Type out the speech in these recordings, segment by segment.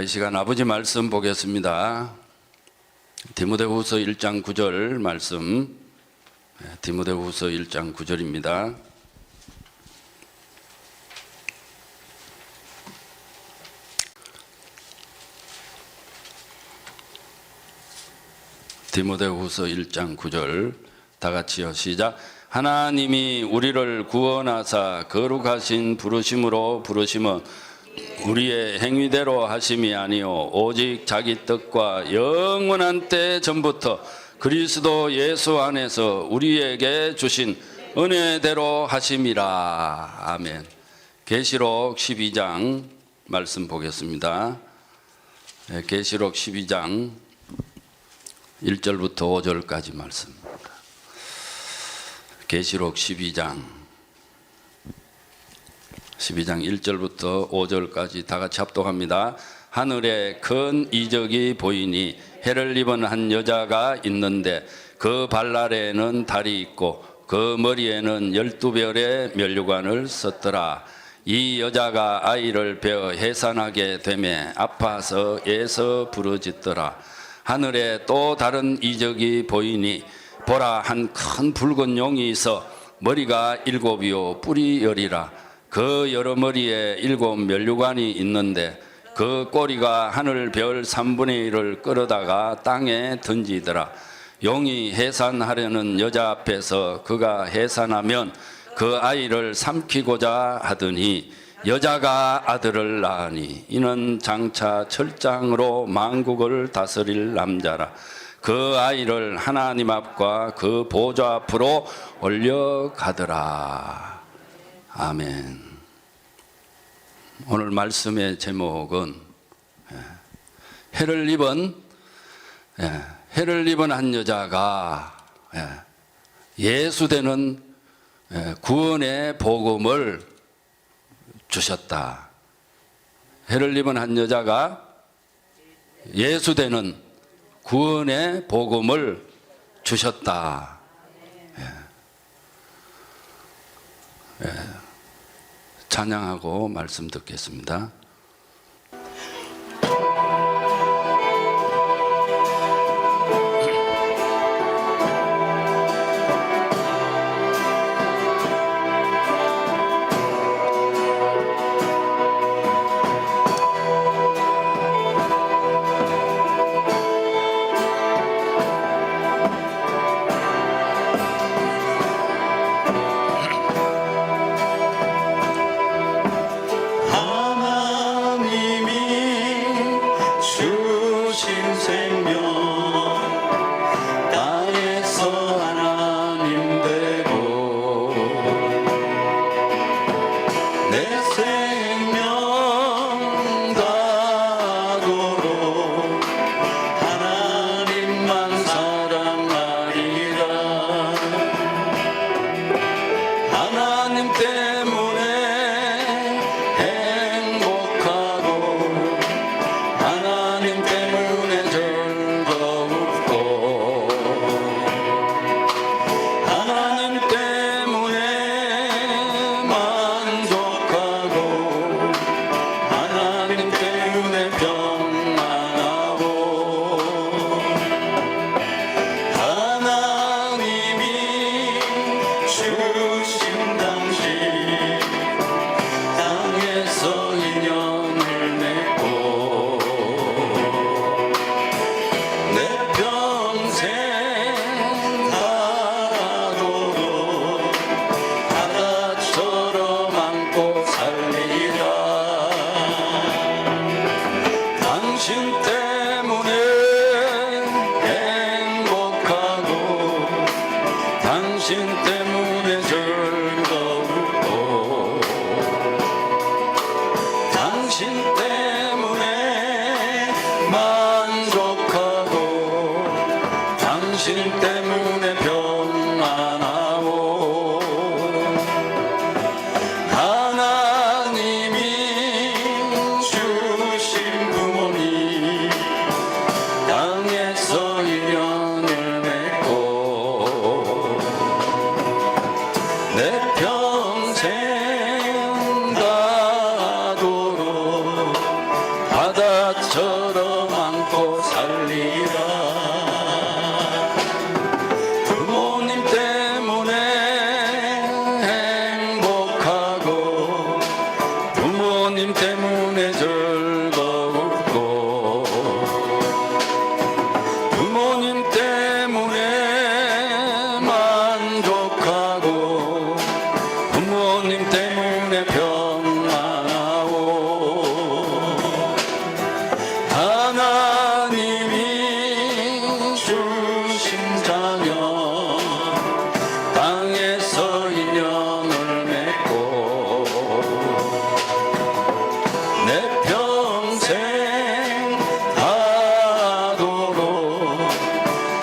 이 시간 아버지 말씀 보겠습니다. 디모데후서 1장 9절 말씀, 디모데후서 1장 9절입니다. 디모데후서 1장 9절 다 같이요. 시작. 하나님이 우리를 구원하사 거룩하신 부르심으로 부르심은 우리의 행위대로 하심이 아니요 오직 자기 뜻과 영원한 때 전부터 그리스도 예수 안에서 우리에게 주신 은혜대로 하심이라. 아멘. 계시록 12장 말씀 보겠습니다. 계시록 12장 1절부터 5절까지 말씀입니다. 계시록 12장 1절부터 5절까지 다 같이 합독합니다. 하늘에 큰 이적이 보이니 해를 입은 한 여자가 있는데 그 발 아래에는 달이 있고 그 머리에는 12별의 면류관을 썼더라. 이 여자가 아이를 베어 해산하게 되매 아파서 애서 부르짖더라. 하늘에 또 다른 이적이 보이니 보라, 한 큰 붉은 용이 있어 머리가 7이요 뿔이 10이라. 그 여러 머리에 7 면류관이 있는데 그 꼬리가 하늘 별 3분의 1을 끌어다가 땅에 던지더라. 용이 해산하려는 여자 앞에서 그가 해산하면 그 아이를 삼키고자 하더니 여자가 아들을 낳으니 이는 장차 철장으로 만국을 다스릴 남자라. 그 아이를 하나님 앞과 그 보좌 앞으로 올려가더라. 아멘. 오늘 말씀의 제목은 해를 입은 한 여자가 예수되는 구원의 복음을 주셨다. 해를 입은 한 여자가 예수되는 구원의 복음을 주셨다. 찬양하고 말씀 듣겠습니다.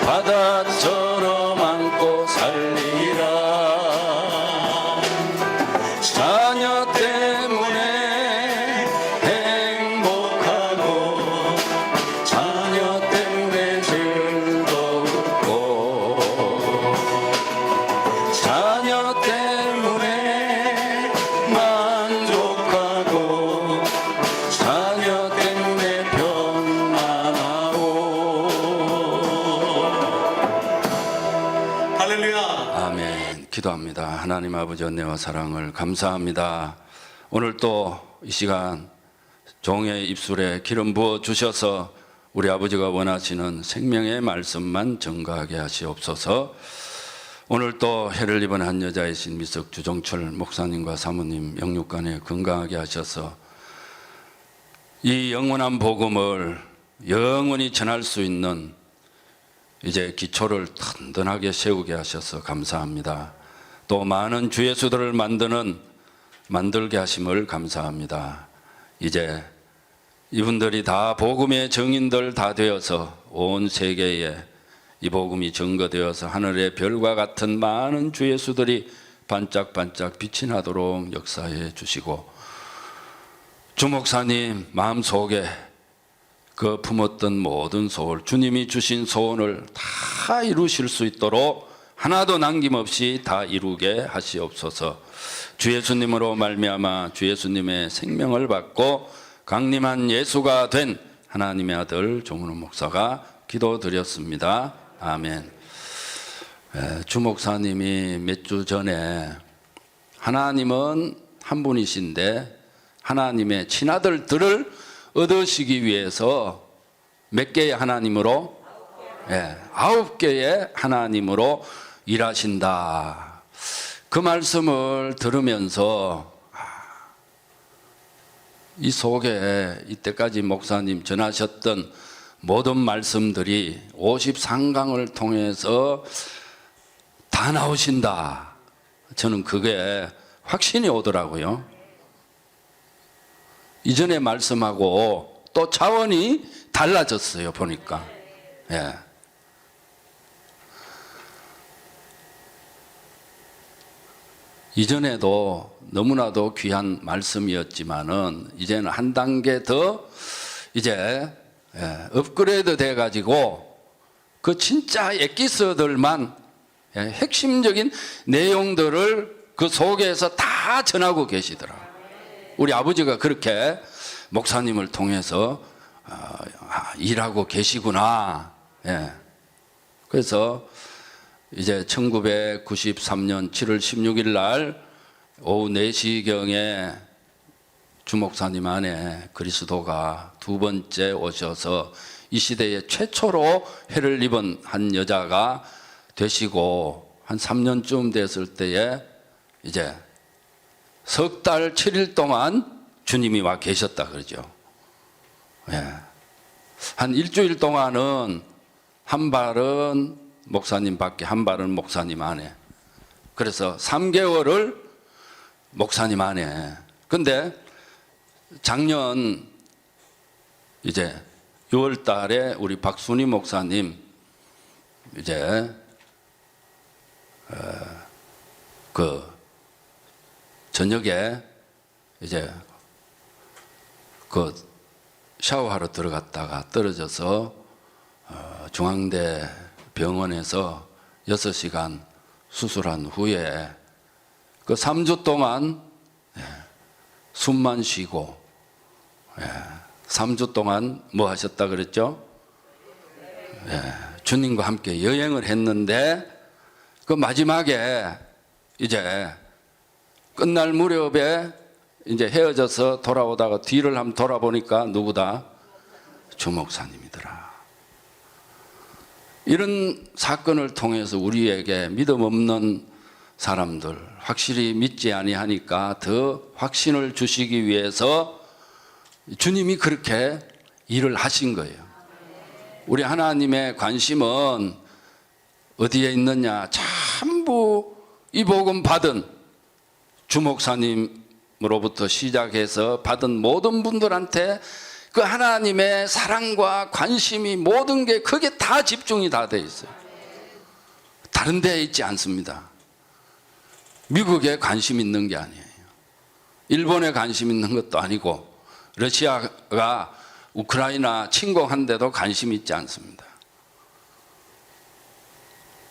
바다처럼 안고 살리라. 자녀 때문에 행복하고 자녀 때문에 즐겁고 자녀 때문에 만족하고 자녀 때문에 평안하고. 할렐루야. 아멘. 기도합니다. 하나님 아버지 은혜와 사랑을 감사합니다. 오늘 또 이 시간 종의 입술에 기름 부어 주셔서 우리 아버지가 원하시는 생명의 말씀만 증거하게 하시옵소서. 오늘 또 해를 입은 한 여자이신 미석 주정철 목사님과 사모님 영육간에 건강하게 하셔서 이 영원한 복음을 영원히 전할 수 있는 이제 기초를 든든하게 세우게 하셔서 감사합니다. 또 많은 주 예수들을 만들게 하심을 감사합니다. 이제 이분들이 다 복음의 증인들 다 되어서 온 세계에 이 복음이 증거되어서 하늘의 별과 같은 많은 주 예수들이 반짝반짝 빛이 나도록 역사해 주시고, 주 목사님 마음속에 그 품었던 모든 소원, 주님이 주신 소원을 다 이루실 수 있도록 하나도 남김없이 다 이루게 하시옵소서. 주 예수님으로 말미암아 주 예수님의 생명을 받고 강림한 예수가 된 하나님의 아들 정은호 목사가 기도드렸습니다. 아멘. 주 목사님이 몇 주 전에 하나님은 한 분이신데 하나님의 친아들들을 얻으시기 위해서 몇 개의 하나님으로? 9개의 하나님으로 일하신다. 그 말씀을 들으면서 이 속에 이때까지 목사님 전하셨던 모든 말씀들이 53강을 통해서 다 나오신다. 저는 그게 확신이 오더라고요. 이전에 말씀하고 또 차원이 달라졌어요, 보니까. 예. 이전에도 너무나도 귀한 말씀이었지만은 이제는 한 단계 더 이제 업그레이드 돼 가지고 그 진짜 엑기스들만 핵심적인 내용들을 그 속에서 다 전하고 계시더라고요. 우리 아버지가 그렇게 목사님을 통해서 일하고 계시구나. 그래서 이제 1993년 7월 16일 날 오후 4시경에 주 목사님 안에 그리스도가 두 번째 오셔서 이 시대에 최초로 해를 입은 한 여자가 되시고 한 3년쯤 됐을 때에 이제 석 달 7일 동안 주님이 와 계셨다 그러죠. 한 일주일 동안은 한 발은 목사님 밖에 한 발은 목사님 안에. 그래서 3개월을 목사님 안에. 근데 작년 이제 6월 달에 우리 박순희 목사님 이제 그 저녁에 이제 그 샤워하러 들어갔다가 떨어져서 중앙대 병원에서 6시간 수술한 후에 그 3주 동안 숨만 쉬고 3주 동안 뭐 하셨다 그랬죠? 주님과 함께 여행을 했는데 그 마지막에 이제 끝날 무렵에 이제 헤어져서 돌아오다가 뒤를 한번 돌아보니까 누구다? 주 목사님이더라. 이런 사건을 통해서 우리에게 믿음 없는 사람들, 확실히 믿지 아니하니까 더 확신을 주시기 위해서 주님이 그렇게 일을 하신 거예요. 우리 하나님의 관심은 어디에 있느냐? 전부 이 복음 받은 주 목사님으로부터 시작해서 받은 모든 분들한테 그 하나님의 사랑과 관심이 모든 게 그게 다 집중이 다 돼 있어요. 다른 데에 있지 않습니다. 미국에 관심 있는 게 아니에요. 일본에 관심 있는 것도 아니고 러시아가 우크라이나 침공한데도 관심이 있지 않습니다.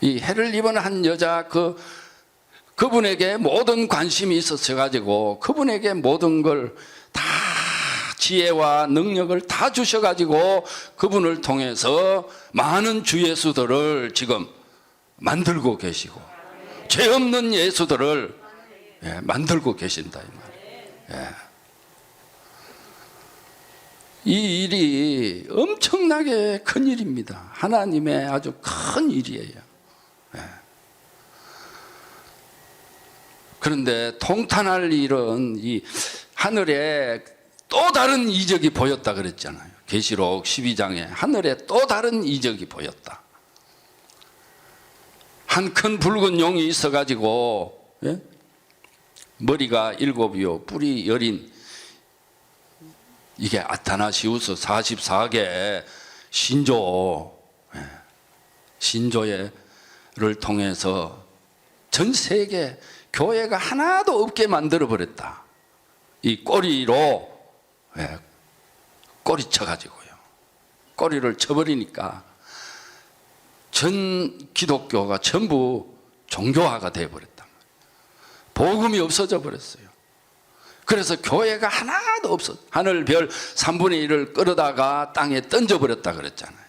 이 해를 입은 한 여자 그분에게 모든 관심이 있었어 가지고 그분에게 모든 걸 다 지혜와 능력을 다 주셔 가지고 그분을 통해서 많은 주 예수들을 지금 만들고 계시고 죄 없는 예수들을 만들고 계신다 이 말이에요. 이 일이 엄청나게 큰 일입니다. 하나님의 아주 큰 일이에요. 그런데 통탄할 일은 이 하늘에 또 다른 이적이 보였다 그랬잖아요. 계시록 12장에 하늘에 또 다른 이적이 보였다. 한 큰 붉은 용이 있어가지고 머리가 7이요 뿔이 10인 이게 아타나시우스 44개 신조를 통해서 전 세계 교회가 하나도 없게 만들어 버렸다. 이 꼬리로 꼬리 쳐가지고요. 꼬리를 쳐버리니까 전 기독교가 전부 종교화가 되어버렸단 말이에요. 복음이 없어져 버렸어요. 그래서 교회가 하나도 없어. 하늘 별 3분의 1을 끌어다가 땅에 던져버렸다 그랬잖아요.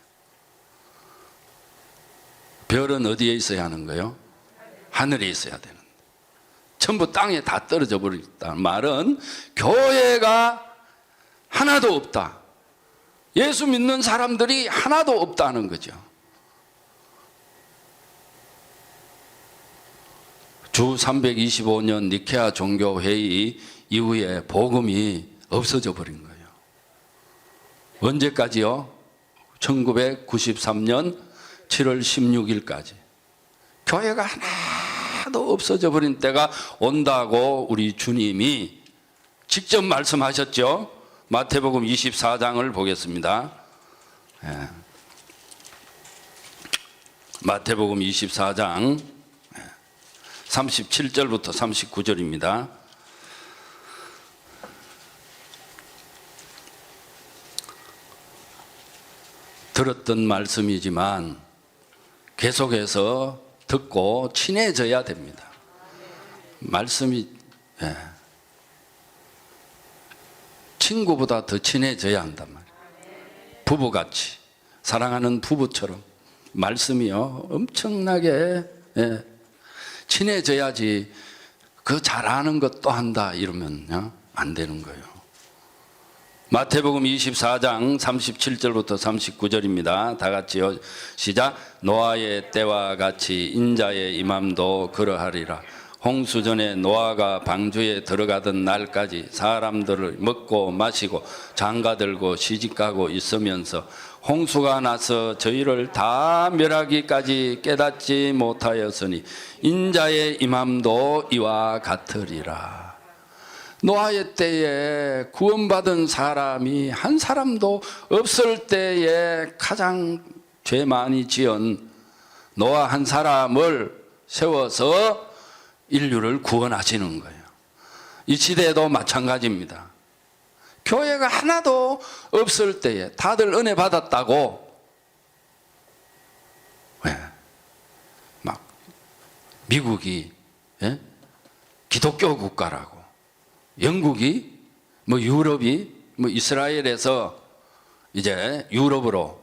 별은 어디에 있어야 하는 거예요? 하늘에 있어야 되는데 전부 땅에 다 떨어져 버렸다는 말은 교회가 하나도 없다. 예수 믿는 사람들이 하나도 없다는 거죠. 주 325년 니케아 종교회의 이후에 복음이 없어져 버린 거예요. 언제까지요? 1993년 7월 16일까지. 교회가 하나도 없어져 버린 때가 온다고 우리 주님이 직접 말씀하셨죠. 마태복음 24장을 보겠습니다. 마태복음 24장 37절부터 39절입니다. 들었던 말씀이지만 계속해서 듣고 친해져야 됩니다. 말씀이 친구보다 더 친해져야 한단 말이에요. 부부같이 사랑하는 부부처럼 말씀이요 엄청나게 친해져야지 그 잘하는 것 또 한다 이러면요 안 되는 거예요. 마태복음 24장 37절부터 39절입니다. 다 같이요. 시작. 노아의 때와 같이 인자의 임함도 그러하리라. 홍수전에 노아가 방주에 들어가던 날까지 사람들을 먹고 마시고 장가들고 시집가고 있으면서 홍수가 나서 저희를 다 멸하기까지 깨닫지 못하였으니 인자의 임함도 이와 같으리라. 노아의 때에 구원받은 사람이 한 사람도 없을 때에 가장 죄 많이 지은 노아 한 사람을 세워서 인류를 구원하시는 거예요. 이 시대에도 마찬가지입니다. 교회가 하나도 없을 때에 다들 은혜 받았다고 막 미국이 기독교 국가라고 영국이 유럽이 이스라엘에서 이제 유럽으로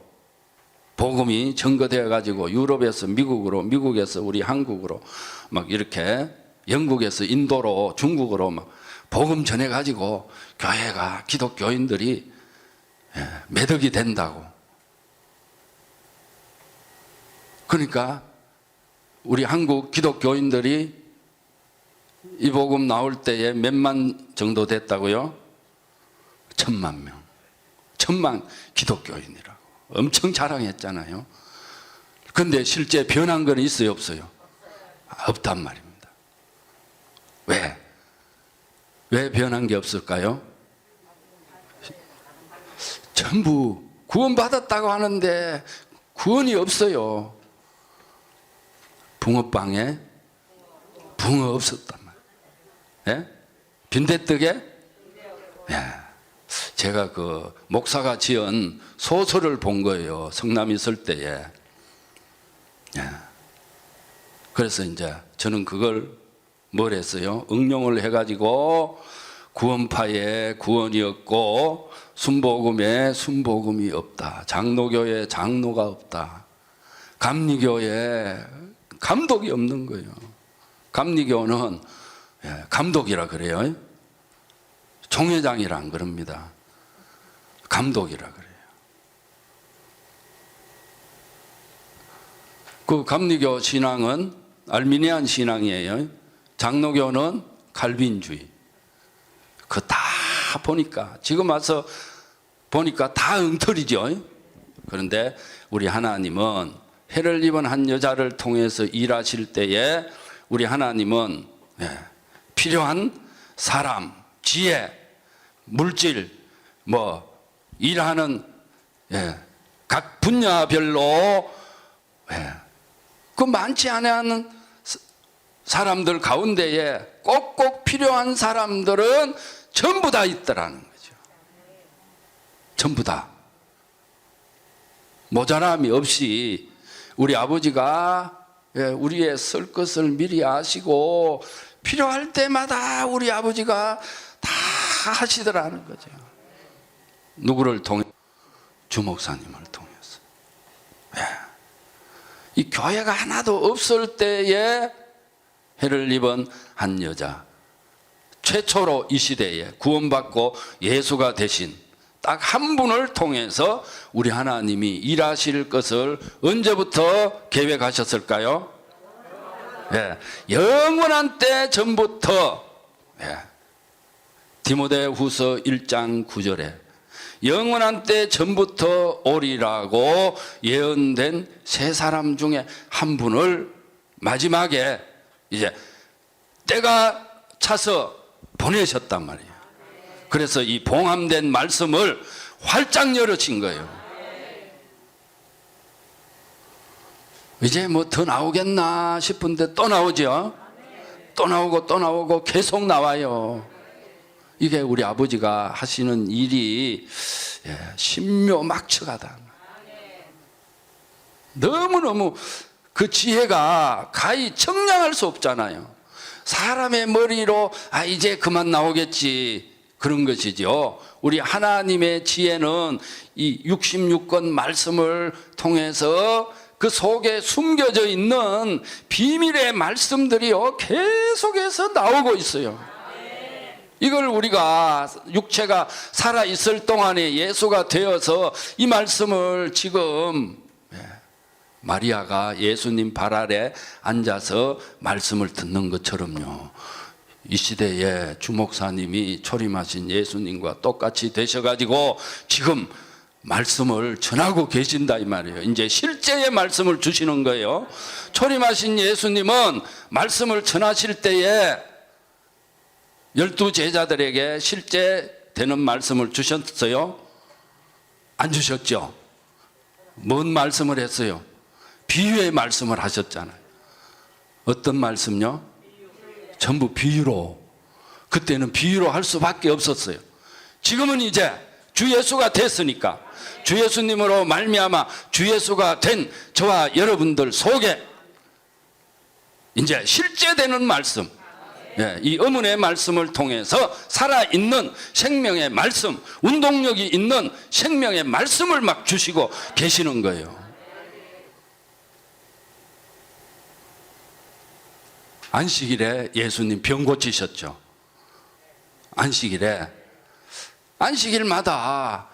복음이 전거되어 가지고 유럽에서 미국으로 미국에서 우리 한국으로 막 이렇게 영국에서 인도로 중국으로 막 복음 전해 가지고 교회가 기독교인들이 매덕이 된다고. 그러니까 우리 한국 기독교인들이 이 복음 나올 때에 몇만 정도 됐다고요? 1,000만 명. 1,000만 기독교인이라고. 엄청 자랑했잖아요. 그런데 실제 변한 건 있어요, 없어요? 없단 말입니다. 왜? 왜 변한 게 없을까요? 전부 구원받았다고 하는데 구원이 없어요. 붕어빵에 붕어 없었단 말이에요. 예? 빈대떡에? 예. 제가 그 목사가 지은 소설을 본 거예요. 성남 있을 때에. 예. 그래서 이제 저는 그걸 뭘 했어요? 응용을 해가지고 구원파에 구원이 없고 순복음에 순복음이 없다. 장로교에 장로가 없다. 감리교에 감독이 없는 거예요. 감리교는 감독이라 그래요. 총회장이란 그럽니다. 감독이라 그래요. 그 감리교 신앙은 알미니안 신앙이에요. 장로교는 칼빈주의. 그 다 보니까 지금 와서 보니까 다 엉터리죠. 그런데 우리 하나님은 해를 입은 한 여자를 통해서 일하실 때에 우리 하나님은 필요한 사람, 지혜, 물질, 뭐 일하는 각 분야별로 그 많지 않은 사람들 가운데에 꼭꼭 필요한 사람들은 전부 다 있더라는 거죠. 전부 다. 모자람이 없이 우리 아버지가 우리의 쓸 것을 미리 아시고 필요할 때마다 우리 아버지가 다 하시더라는 거죠. 누구를 통해? 주 목사님을 통해서. 이 교회가 하나도 없을 때에 해를 입은 한 여자, 최초로 이 시대에 구원받고 예수가 되신 딱 한 분을 통해서 우리 하나님이 일하실 것을 언제부터 계획하셨을까요? 영원한 때 전부터. 디모데후서 1장 9절에 영원한 때 전부터 오리라고 예언된 세 사람 중에 한 분을 마지막에 이제 때가 차서 보내셨단 말이에요. 그래서 이 봉함된 말씀을 활짝 열어친 거예요. 이제 뭐 더 나오겠나 싶은데 또 나오죠. 또 나오고 또 나오고 계속 나와요. 이게 우리 아버지가 하시는 일이 신묘막측하다. 너무너무 그 지혜가 가히 청량할 수 없잖아요. 사람의 머리로 이제 그만 나오겠지 그런 것이죠. 우리 하나님의 지혜는 이 66권 말씀을 통해서 그 속에 숨겨져 있는 비밀의 말씀들이요 계속해서 나오고 있어요. 이걸 우리가 육체가 살아있을 동안에 예수가 되어서 이 말씀을 지금 마리아가 예수님 발 아래 앉아서 말씀을 듣는 것처럼요. 이 시대에 주목사님이 초림하신 예수님과 똑같이 되셔가지고 지금 말씀을 전하고 계신다 이 말이에요. 이제 실제의 말씀을 주시는 거예요. 초림하신 예수님은 말씀을 전하실 때에 12 제자들에게 실제 되는 말씀을 주셨어요? 안 주셨죠? 뭔 말씀을 했어요? 비유의 말씀을 하셨잖아요. 어떤 말씀요? 전부 비유로. 그때는 비유로 할 수밖에 없었어요. 지금은 이제 주 예수가 됐으니까 주 예수님으로 말미암아 주 예수가 된 저와 여러분들 속에 이제 실제 되는 말씀, 이 의문의 말씀을 통해서 살아있는 생명의 말씀, 운동력이 있는 생명의 말씀을 막 주시고 계시는 거예요. 안식일에 예수님 병 고치셨죠. 안식일마다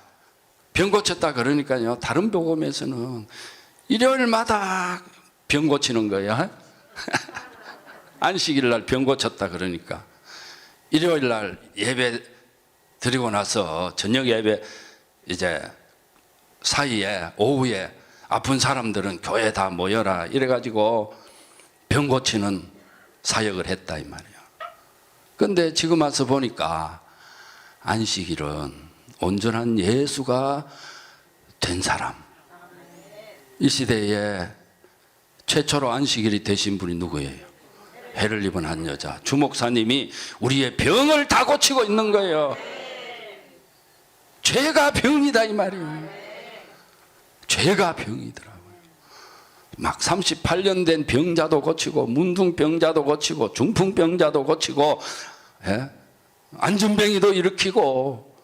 병 고쳤다 그러니까요. 다른 복음에서는 일요일마다 병 고치는 거예요. 안식일 날 병 고쳤다 그러니까 일요일 날 예배 드리고 나서 저녁 예배 이제 사이에 오후에 아픈 사람들은 교회 다 모여라 이래가지고 병 고치는 사역을 했다 이 말이에요. 그런데 지금 와서 보니까 안식일은 온전한 예수가 된 사람. 이 시대에 최초로 안식일이 되신 분이 누구예요? 해를 입은 한 여자, 주목사님이 우리의 병을 다 고치고 있는 거예요. 죄가 병이다 이 말이에요. 죄가 병이더라고요. 막 38년 된 병자도 고치고, 문둥병자도 고치고, 중풍병자도 고치고, 예? 안전병이도 일으키고,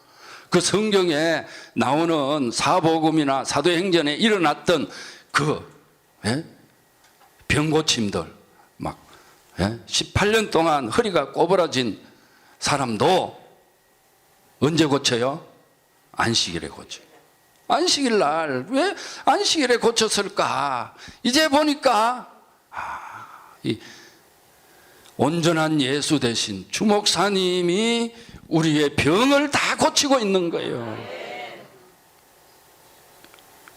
그 성경에 나오는 사복음이나 사도행전에 일어났던 그 예? 병고침들, 막 18년 동안 허리가 꼬부라진 사람도 언제 고쳐요? 안식일에 고쳐요. 안식일 날 왜 안식일에 고쳤을까? 이제 보니까 이 온전한 예수 대신 주목사님이 우리의 병을 다 고치고 있는 거예요.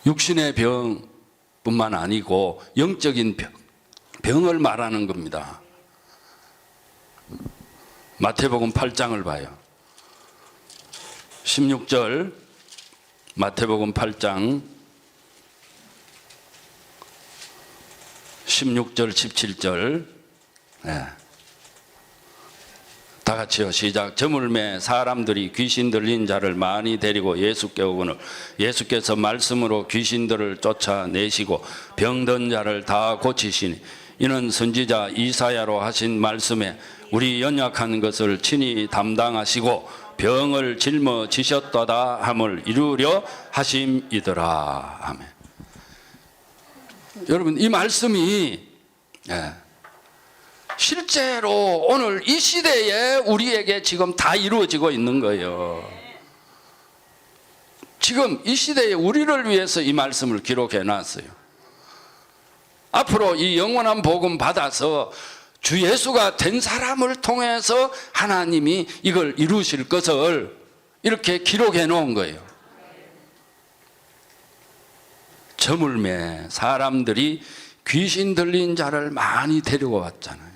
육신의 병뿐만 아니고 영적인 병을 말하는 겁니다. 마태복음 8장을 봐요. 16절, 마태복음 8장 16절 17절. 네. 다 같이요, 시작. 저물매 사람들이 귀신 들린 자를 많이 데리고 예수께 오거늘 예수께서 말씀으로 귀신들을 쫓아내시고 병든 자를 다 고치시니 이는 선지자 이사야로 하신 말씀에 우리 연약한 것을 친히 담당하시고 병을 짊어지셨도다 함을 이루려 하심이더라. 아멘. 여러분, 이 말씀이 실제로 오늘 이 시대에 우리에게 지금 다 이루어지고 있는 거예요. 지금 이 시대에 우리를 위해서 이 말씀을 기록해 놨어요. 앞으로 이 영원한 복음 받아서 주 예수가 된 사람을 통해서 하나님이 이걸 이루실 것을 이렇게 기록해 놓은 거예요. 저물매 사람들이 귀신 들린 자를 많이 데리고 왔잖아요.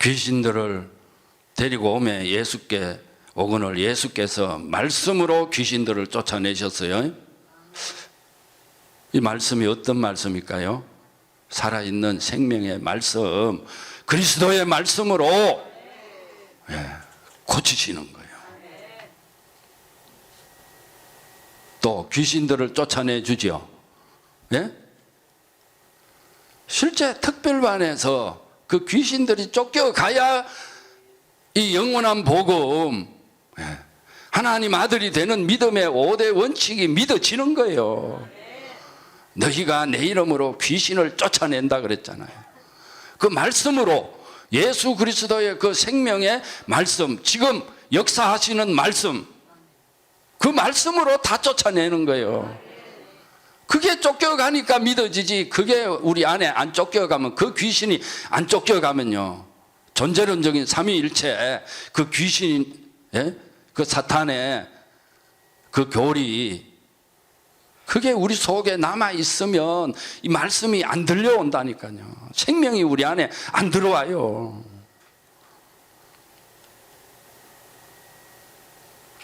귀신들을 데리고 오매 예수께 오거늘 예수께서 말씀으로 귀신들을 쫓아내셨어요. 이 말씀이 어떤 말씀일까요? 살아있는 생명의 말씀, 그리스도의 말씀으로 고치시는 거예요. 또 귀신들을 쫓아내 주죠. 실제 특별반에서 그 귀신들이 쫓겨가야 이 영원한 복음, 하나님 아들이 되는 믿음의 5대 원칙이 믿어지는 거예요. 너희가 내 이름으로 귀신을 쫓아낸다 그랬잖아요. 그 말씀으로 예수 그리스도의 그 생명의 말씀, 지금 역사하시는 말씀, 그 말씀으로 다 쫓아내는 거예요. 그게 쫓겨가니까 믿어지지. 그게 우리 안에 안 쫓겨가면, 그 귀신이 안 쫓겨가면요, 존재론적인 삼위일체 그 귀신, 그 사탄의 그 교리, 그게 우리 속에 남아있으면 이 말씀이 안 들려온다니까요. 생명이 우리 안에 안 들어와요.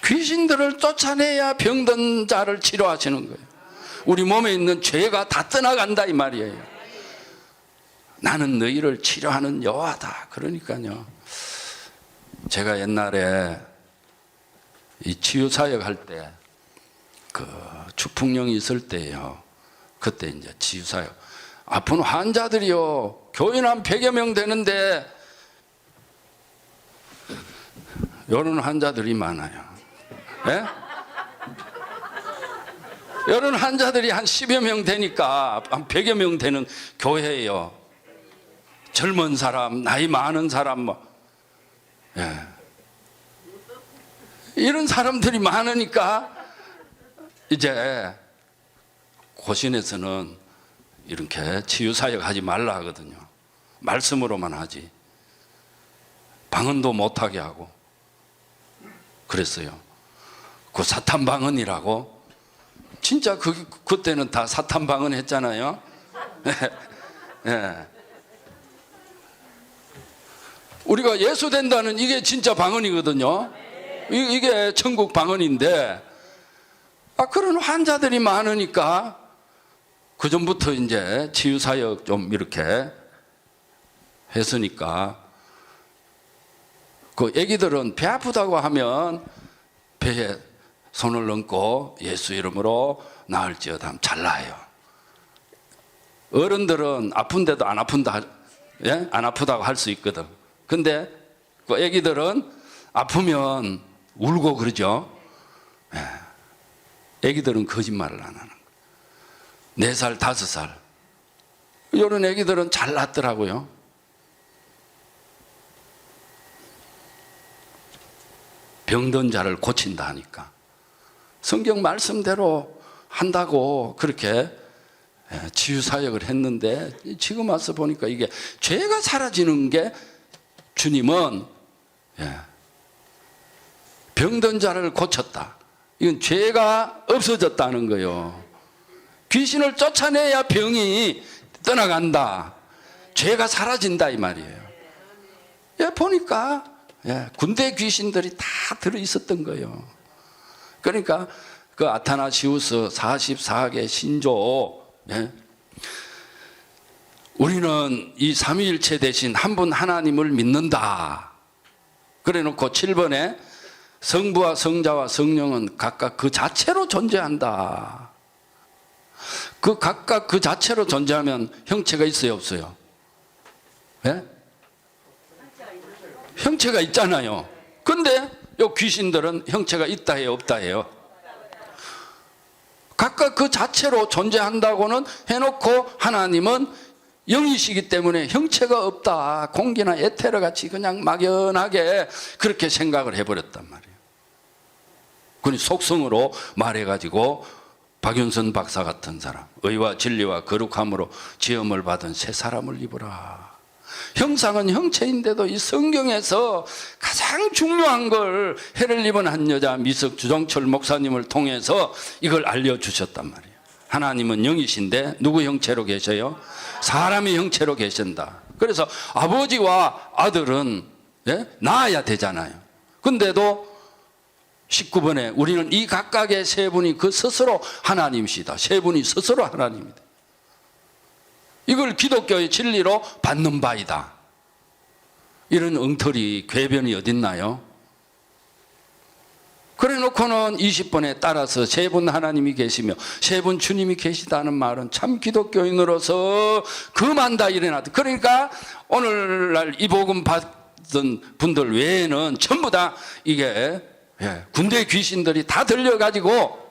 귀신들을 쫓아내야 병든 자를 치료하시는 거예요. 우리 몸에 있는 죄가 다 떠나간다 이 말이에요. 나는 너희를 치료하는 여호와다. 그러니까요, 제가 옛날에 이 치유사역 할 때 그 축풍령이 있을 때요, 그때 이제 치유사역 아픈 환자들이요, 교인 한 100여 명 되는데 이런 환자들이 많아요. 이런 환자들이 한 10여 명 되니까 한 100여 명 되는 교회예요. 젊은 사람, 나이 많은 사람, 이런 사람들이 많으니까 이제 고신에서는 이렇게 치유사역 하지 말라 하거든요. 말씀으로만 하지. 방언도 못하게 하고 그랬어요. 그 사탄 방언이라고. 진짜 그때는 다 사탄 방언 했잖아요. 우리가 예수 된다는 이게 진짜 방언이거든요. 이게 천국 방언인데, 그런 환자들이 많으니까 그 전부터 이제 치유 사역 좀 이렇게 했으니까, 그 애기들은 배 아프다고 하면 배에 손을 얹고 예수 이름으로 나을지어다 하면 잘 나아요. 어른들은 아픈데도 안 아픈다, 예? 안 아프다고 할 수 있거든. 근데 그 애기들은 아프면 울고 그러죠. 예. 애기들은 거짓말을 안 하는 거예요. 4살, 5살. 이런 애기들은 잘 낫더라고요. 병든 자를 고친다 하니까 성경 말씀대로 한다고 그렇게 치유 사역을 했는데, 지금 와서 보니까 이게 죄가 사라지는 게 주님은 병든 자를 고쳤다. 이건 죄가 없어졌다는 거예요. 귀신을 쫓아내야 병이 떠나간다. 죄가 사라진다 이 말이에요. 보니까 군대 귀신들이 다 들어있었던 거예요. 그러니까 그 아타나시우스 44개 신조, 우리는 이 삼위일체 대신 한 분 하나님을 믿는다. 그래 놓고 7번에 성부와 성자와 성령은 각각 그 자체로 존재한다. 그 각각 그 자체로 존재하면 형체가 있어요, 없어요? 형체가 있잖아요. 근데 요 귀신들은 형체가 있다 해요, 없다 해요? 각각 그 자체로 존재한다고는 해놓고 하나님은 영이시기 때문에 형체가 없다. 공기나 에테르 같이 그냥 막연하게 그렇게 생각을 해버렸단 말이에요. 그니 속성으로 말해가지고 박윤선 박사 같은 사람, 의와 진리와 거룩함으로 지음을 받은 새 사람을 입으라. 형상은 형체인데도 이 성경에서 가장 중요한 걸 해를 입은 한 여자 미석 주정철 목사님을 통해서 이걸 알려주셨단 말이에요. 하나님은 영이신데 누구 형체로 계셔요? 사람의 형체로 계신다. 그래서 아버지와 아들은 낳아야 되잖아요. 근데도 19번에 우리는 이 각각의 세 분이 그 스스로 하나님이시다. 세 분이 스스로 하나님이다. 이걸 기독교의 진리로 받는 바이다. 이런 엉터리 궤변이 어딨나요? 그래 놓고는 20번에 따라서 세 분 하나님이 계시며 세 분 주님이 계시다는 말은 참 기독교인으로서 금한다 일어나다. 그러니까 오늘날 이 복음 받은 분들 외에는 전부 다 이게 군대 귀신들이 다 들려가지고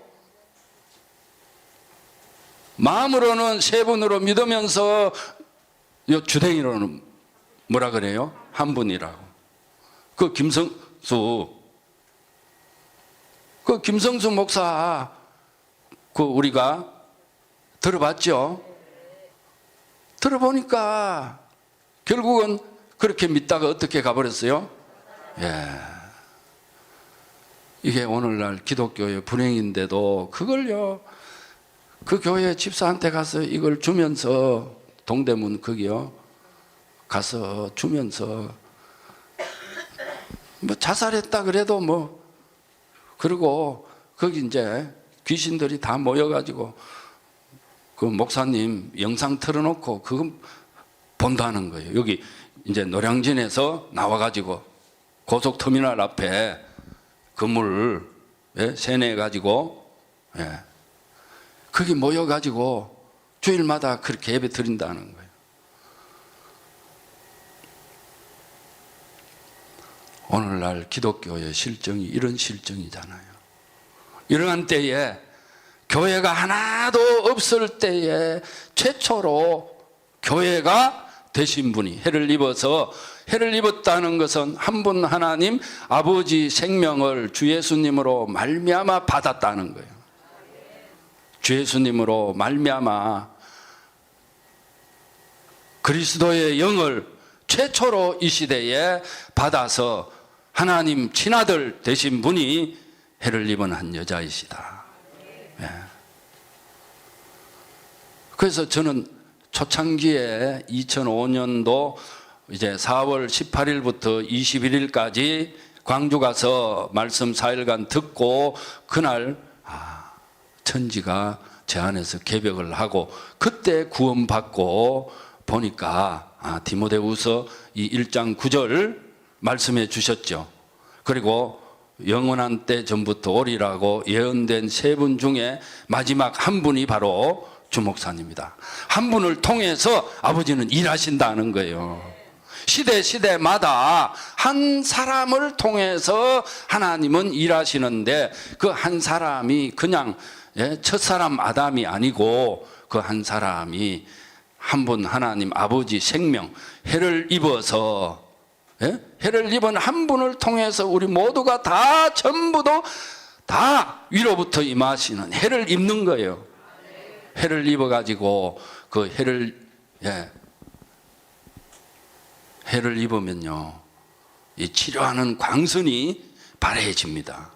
마음으로는 세 분으로 믿으면서 주댕이로는 뭐라 그래요? 한 분이라고. 그 김성수 목사 우리가 들어봤죠? 들어보니까 결국은 그렇게 믿다가 어떻게 가버렸어요? 이게 오늘날 기독교의 불행인데도 그걸요, 그 교회 집사한테 가서 이걸 주면서, 동대문 거기요 가서 주면서 뭐 자살했다 그래도 뭐, 그리고 거기 이제 귀신들이 다 모여가지고 그 목사님 영상 틀어놓고 그거 본다는 거예요. 여기 이제 노량진에서 나와가지고 고속터미널 앞에 건물 세뇌해가지고 거기 모여가지고 주일마다 그렇게 예배 드린다는 거예요. 오늘날 기독교의 실정이 이런 실정이잖아요. 이러한 때에 교회가 하나도 없을 때에 최초로 교회가 되신 분이 해를 입어서, 해를 입었다는 것은 한 분 하나님 아버지 생명을 주 예수님으로 말미암아 받았다는 거예요. 주 예수님으로 말미암아 그리스도의 영을 최초로 이 시대에 받아서 하나님 친아들 되신 분이 해를 입은 한 여자이시다. 그래서 저는 초창기에 2005년도 이제 4월 18일부터 21일까지 광주 가서 말씀 4일간 듣고 그날 천지가 제 안에서 개벽을 하고 그때 구원받고 보니까 디모데후서 이 1장 9절 말씀해 주셨죠. 그리고 영원한 때 전부터 오리라고 예언된 세 분 중에 마지막 한 분이 바로 주 목사님입니다. 한 분을 통해서 아버지는 일하신다는 거예요. 시대마다 한 사람을 통해서 하나님은 일하시는데 그 한 사람이 그냥 첫사람 아담이 아니고 그 한 사람이 한 분 하나님 아버지 생명 해를 입어서 해를 입은 한 분을 통해서 우리 모두가 다 전부도 다 위로부터 임하시는 해를 입는 거예요. 해를 입어가지고 그 해를 입으면요 이 치료하는 광선이 발해집니다.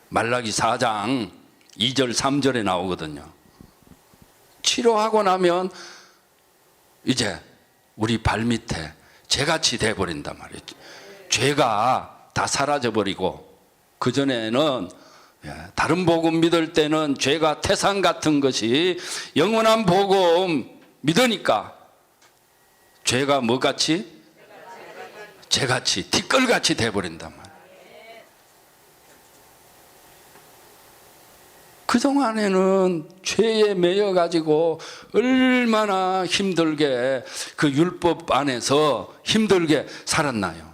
말라기 4장 2절 3절에 나오거든요. 치료하고 나면 이제 우리 발밑에 죄같이 돼버린단 말이에요. 죄가 다 사라져버리고 그전에는 다른 복음 믿을 때는 죄가 태산 같은 것이 영원한 복음 믿으니까 죄가 뭐같이? 죄같이 티끌같이 돼버린단 말이에요. 그동안에는 죄에 매여가지고 얼마나 힘들게 그 율법 안에서 힘들게 살았나요?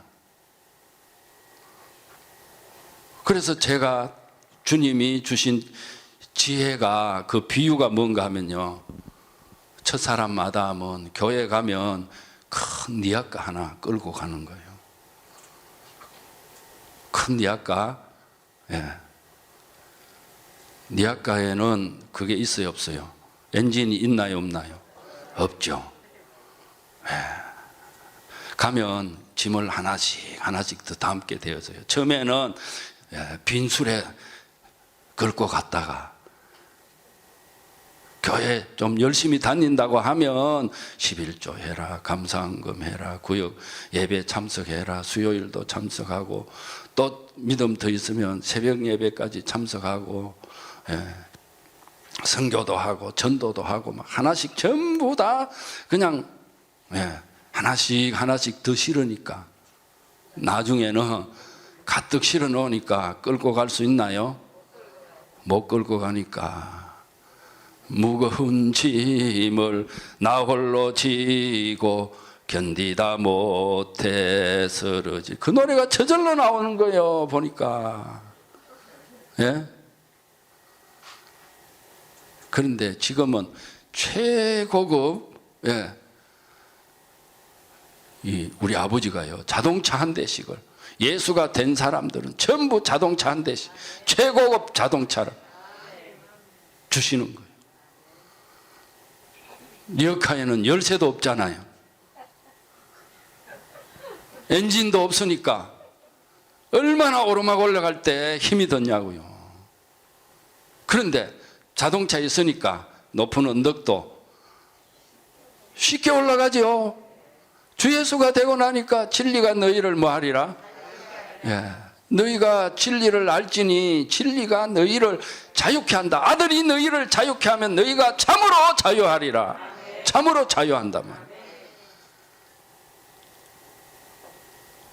그래서 제가 주님이 주신 지혜가 그 비유가 뭔가 하면요. 첫사람 아담은 교회 가면 큰 니아까 하나 끌고 가는 거예요. 큰 니아까, 니아까에는 그게 있어요, 없어요? 엔진이 있나요, 없나요? 없죠. 가면 짐을 하나씩 더 담게 되어서요. 처음에는 빈술에 긁고 갔다가 교회 좀 열심히 다닌다고 하면 11조 해라, 감사헌금 해라, 구역 예배 참석해라, 수요일도 참석하고 또 믿음 더 있으면 새벽 예배까지 참석하고 선교도 하고 전도도 하고 막 하나씩 전부 다 그냥 하나씩 더 실으니까 나중에는 가득 실어 놓으니까 끌고 갈 수 있나요? 못 끌고 가니까 무거운 짐을 나 홀로 지고 견디다 못해 쓰러지. 그 노래가 저절로 나오는 거예요. 보니까. 그런데 지금은 최고급 우리 아버지가요 자동차 한 대씩을 예수가 된 사람들은 전부 자동차 한 대씩 최고급 자동차를 주시는 거예요. 리어카에는 열쇠도 없잖아요. 엔진도 없으니까 얼마나 오르막 올라갈 때 힘이 든냐고요. 그런데 자동차에 있으니까 높은 언덕도 쉽게 올라가죠. 주 예수가 되고 나니까 진리가 너희를 뭐하리라? 너희가 진리를 알지니 진리가 너희를 자유케 한다. 아들이 너희를 자유케 하면 너희가 참으로 자유하리라. 참으로 자유한단 말이에요.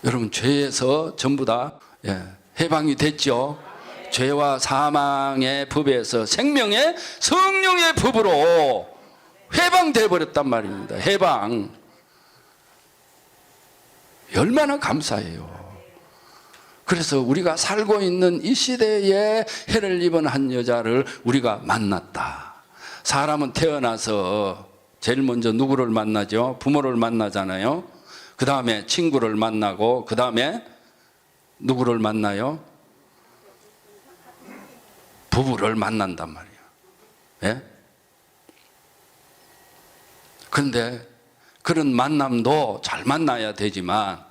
여러분 죄에서 전부 다 해방이 됐죠. 죄와 사망의 법에서 생명의 성령의 법으로 해방돼 버렸단 말입니다. 해방. 얼마나 감사해요. 그래서 우리가 살고 있는 이 시대에 해를 입은 한 여자를 우리가 만났다. 사람은 태어나서 제일 먼저 누구를 만나죠? 부모를 만나잖아요. 그 다음에 친구를 만나고 그 다음에 누구를 만나요? 부부를 만난단 말이에요. 그런데 그런 만남도 잘 만나야 되지만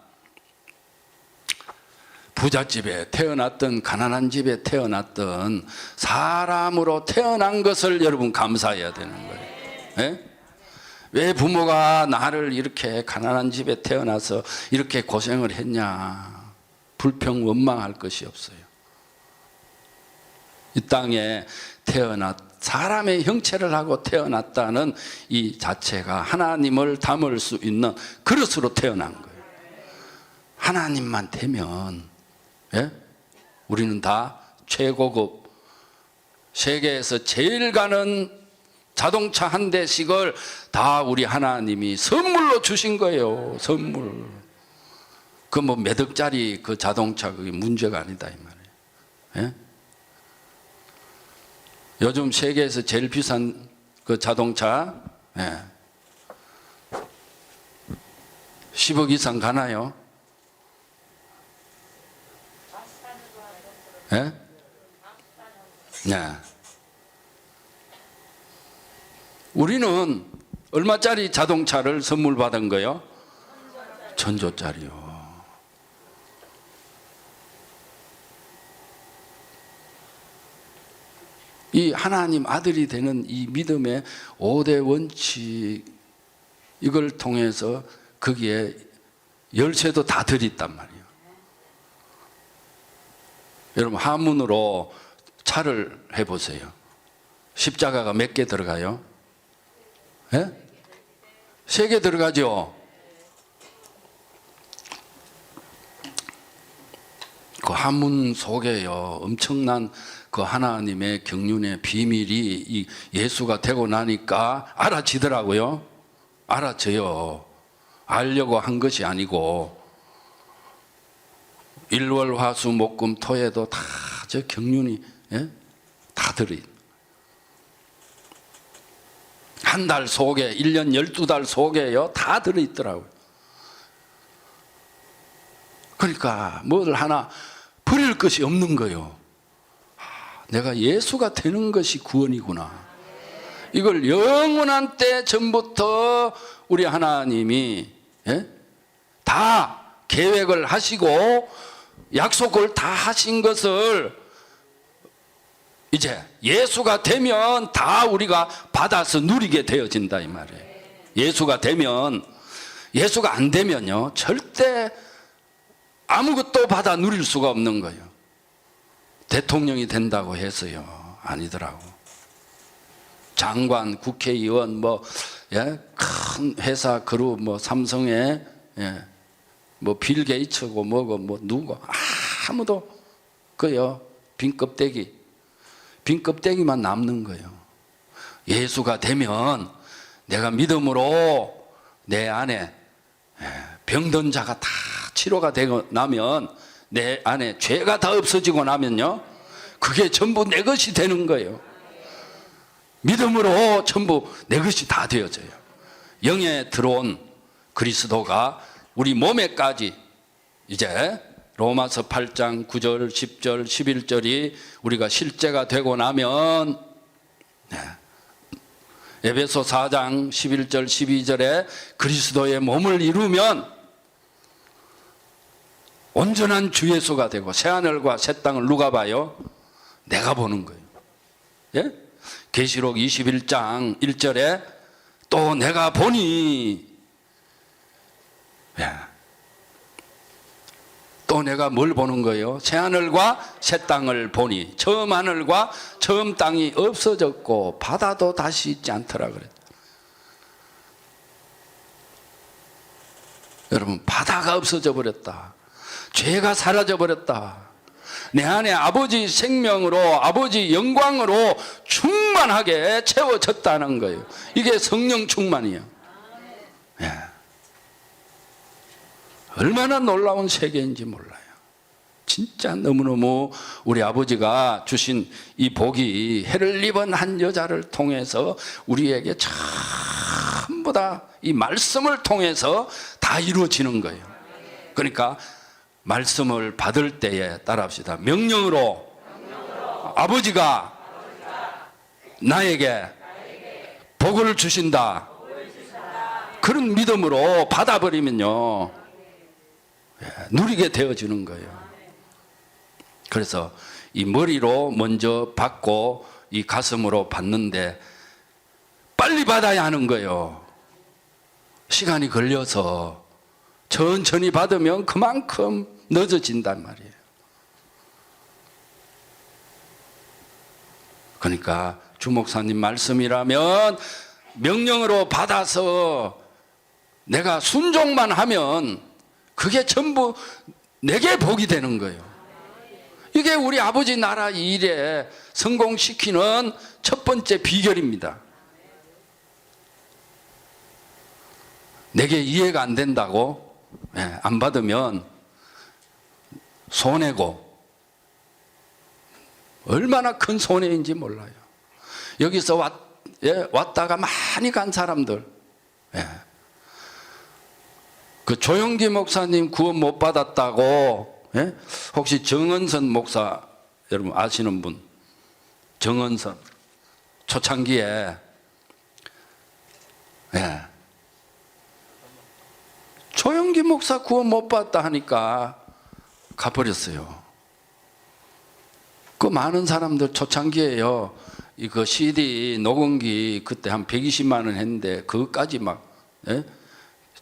부잣집에 태어났던 가난한 집에 태어났던 사람으로 태어난 것을 여러분 감사해야 되는 거예요. 왜 부모가 나를 이렇게 가난한 집에 태어나서 이렇게 고생을 했냐. 불평 원망할 것이 없어요. 이 땅에 사람의 형체를 하고 태어났다는 이 자체가 하나님을 담을 수 있는 그릇으로 태어난 거예요. 하나님만 되면, 예? 우리는 다 최고급, 세계에서 제일 가는 자동차 한 대씩을 다 우리 하나님이 선물로 주신 거예요. 선물. 그 뭐 몇 억짜리 그 자동차 그게 문제가 아니다 이 말이에요. 예? 요즘 세계에서 제일 비싼 그 자동차, 예. 10억 이상 가나요? 예? 네. 우리는 얼마짜리 자동차를 선물 받은 거요? 전조짜리요. 이 하나님 아들이 되는 이 믿음의 5대 원칙, 이걸 통해서 거기에 열쇠도 다 들어있단 말이에요. 여러분 한문으로 차를 해보세요. 십자가가 몇 개 들어가요? 예? 3개 들어가죠. 그 한문 속에요 엄청난 그 하나님의 경륜의 비밀이 이 예수가 되고 나니까 알아지더라고요. 알아져요. 알려고 한 것이 아니고 일월화수목금토에도 다 저 경륜이, 예? 다 들어있어요. 한 달 속에 1년 12달 속에요 다 들어있더라고요. 그러니까 뭘 하나 버릴 것이 없는 거예요. 내가 예수가 되는 것이 구원이구나. 이걸 영원한 때 전부터 우리 하나님이, 예? 다 계획을 하시고 약속을 다 하신 것을 이제 예수가 되면 다 우리가 받아서 누리게 되어진다 이 말이에요. 예수가 되면. 예수가 안 되면요 절대 아무것도 받아 누릴 수가 없는 거예요. 대통령이 된다고 해서요 아니더라고. 장관, 국회의원, 뭐, 예? 큰 회사 그룹, 뭐 삼성에, 예? 뭐 빌 게이츠고 뭐고 뭐 누구 아무도 그요 빈 껍데기만 남는 거예요. 예수가 되면 내가 믿음으로 내 안에 병든 자가 다 치료가 되고 나면, 내 안에 죄가 다 없어지고 나면요 그게 전부 내 것이 되는 거예요. 믿음으로 전부 내 것이 다 되어져요. 영에 들어온 그리스도가 우리 몸에까지 이제 로마서 8장 9절 10절 11절이 우리가 실제가 되고 나면, 에베소 4장 11절 12절에 그리스도의 몸을 이루면 온전한 주 예수가 되고 새하늘과 새 땅을 누가 봐요? 내가 보는 거예요. 예? 계시록 21장 1절에 또 내가 보니, 예. 또 내가 뭘 보는 거예요? 새하늘과 새 땅을 보니 처음 하늘과 처음 땅이 없어졌고 바다도 다시 있지 않더라 그랬다. 여러분 바다가 없어져 버렸다. 죄가 사라져 버렸다. 내 안에 아버지 생명으로 아버지 영광으로 충만하게 채워졌다는 거예요. 이게 성령 충만이에요. 예. 얼마나 놀라운 세계인지 몰라요. 진짜 너무너무 우리 아버지가 주신 이 복이 해를 입은 한 여자를 통해서 우리에게 전부 다 이 말씀을 통해서 다 이루어지는 거예요. 그러니까 말씀을 받을 때에 따라합시다. 명령으로 아버지가 나에게 복을 주신다. 그런 믿음으로 받아버리면요 누리게 되어지는 거예요. 그래서 이 머리로 먼저 받고 이 가슴으로 받는데 빨리 받아야 하는 거예요. 시간이 걸려서 천천히 받으면 그만큼 늦어진단 말이에요. 그러니까 주 목사님 말씀이라면 명령으로 받아서 내가 순종만 하면 그게 전부 내게 복이 되는 거예요. 이게 우리 아버지 나라 일에 성공시키는 첫 번째 비결입니다. 내게 이해가 안 된다고 안 받으면 손해고 얼마나 큰 손해인지 몰라요. 여기서 왔다가 많이 간 사람들, 그 조영기 목사님 구원 못 받았다고, 혹시 정은선 목사 여러분 아시는 분? 정은선 초창기에 조영기 목사 구원 못 받았다 하니까 가버렸어요. 그 많은 사람들 초창기에요. 이거 CD 녹음기 그때 한 120만 원 했는데 그것까지 막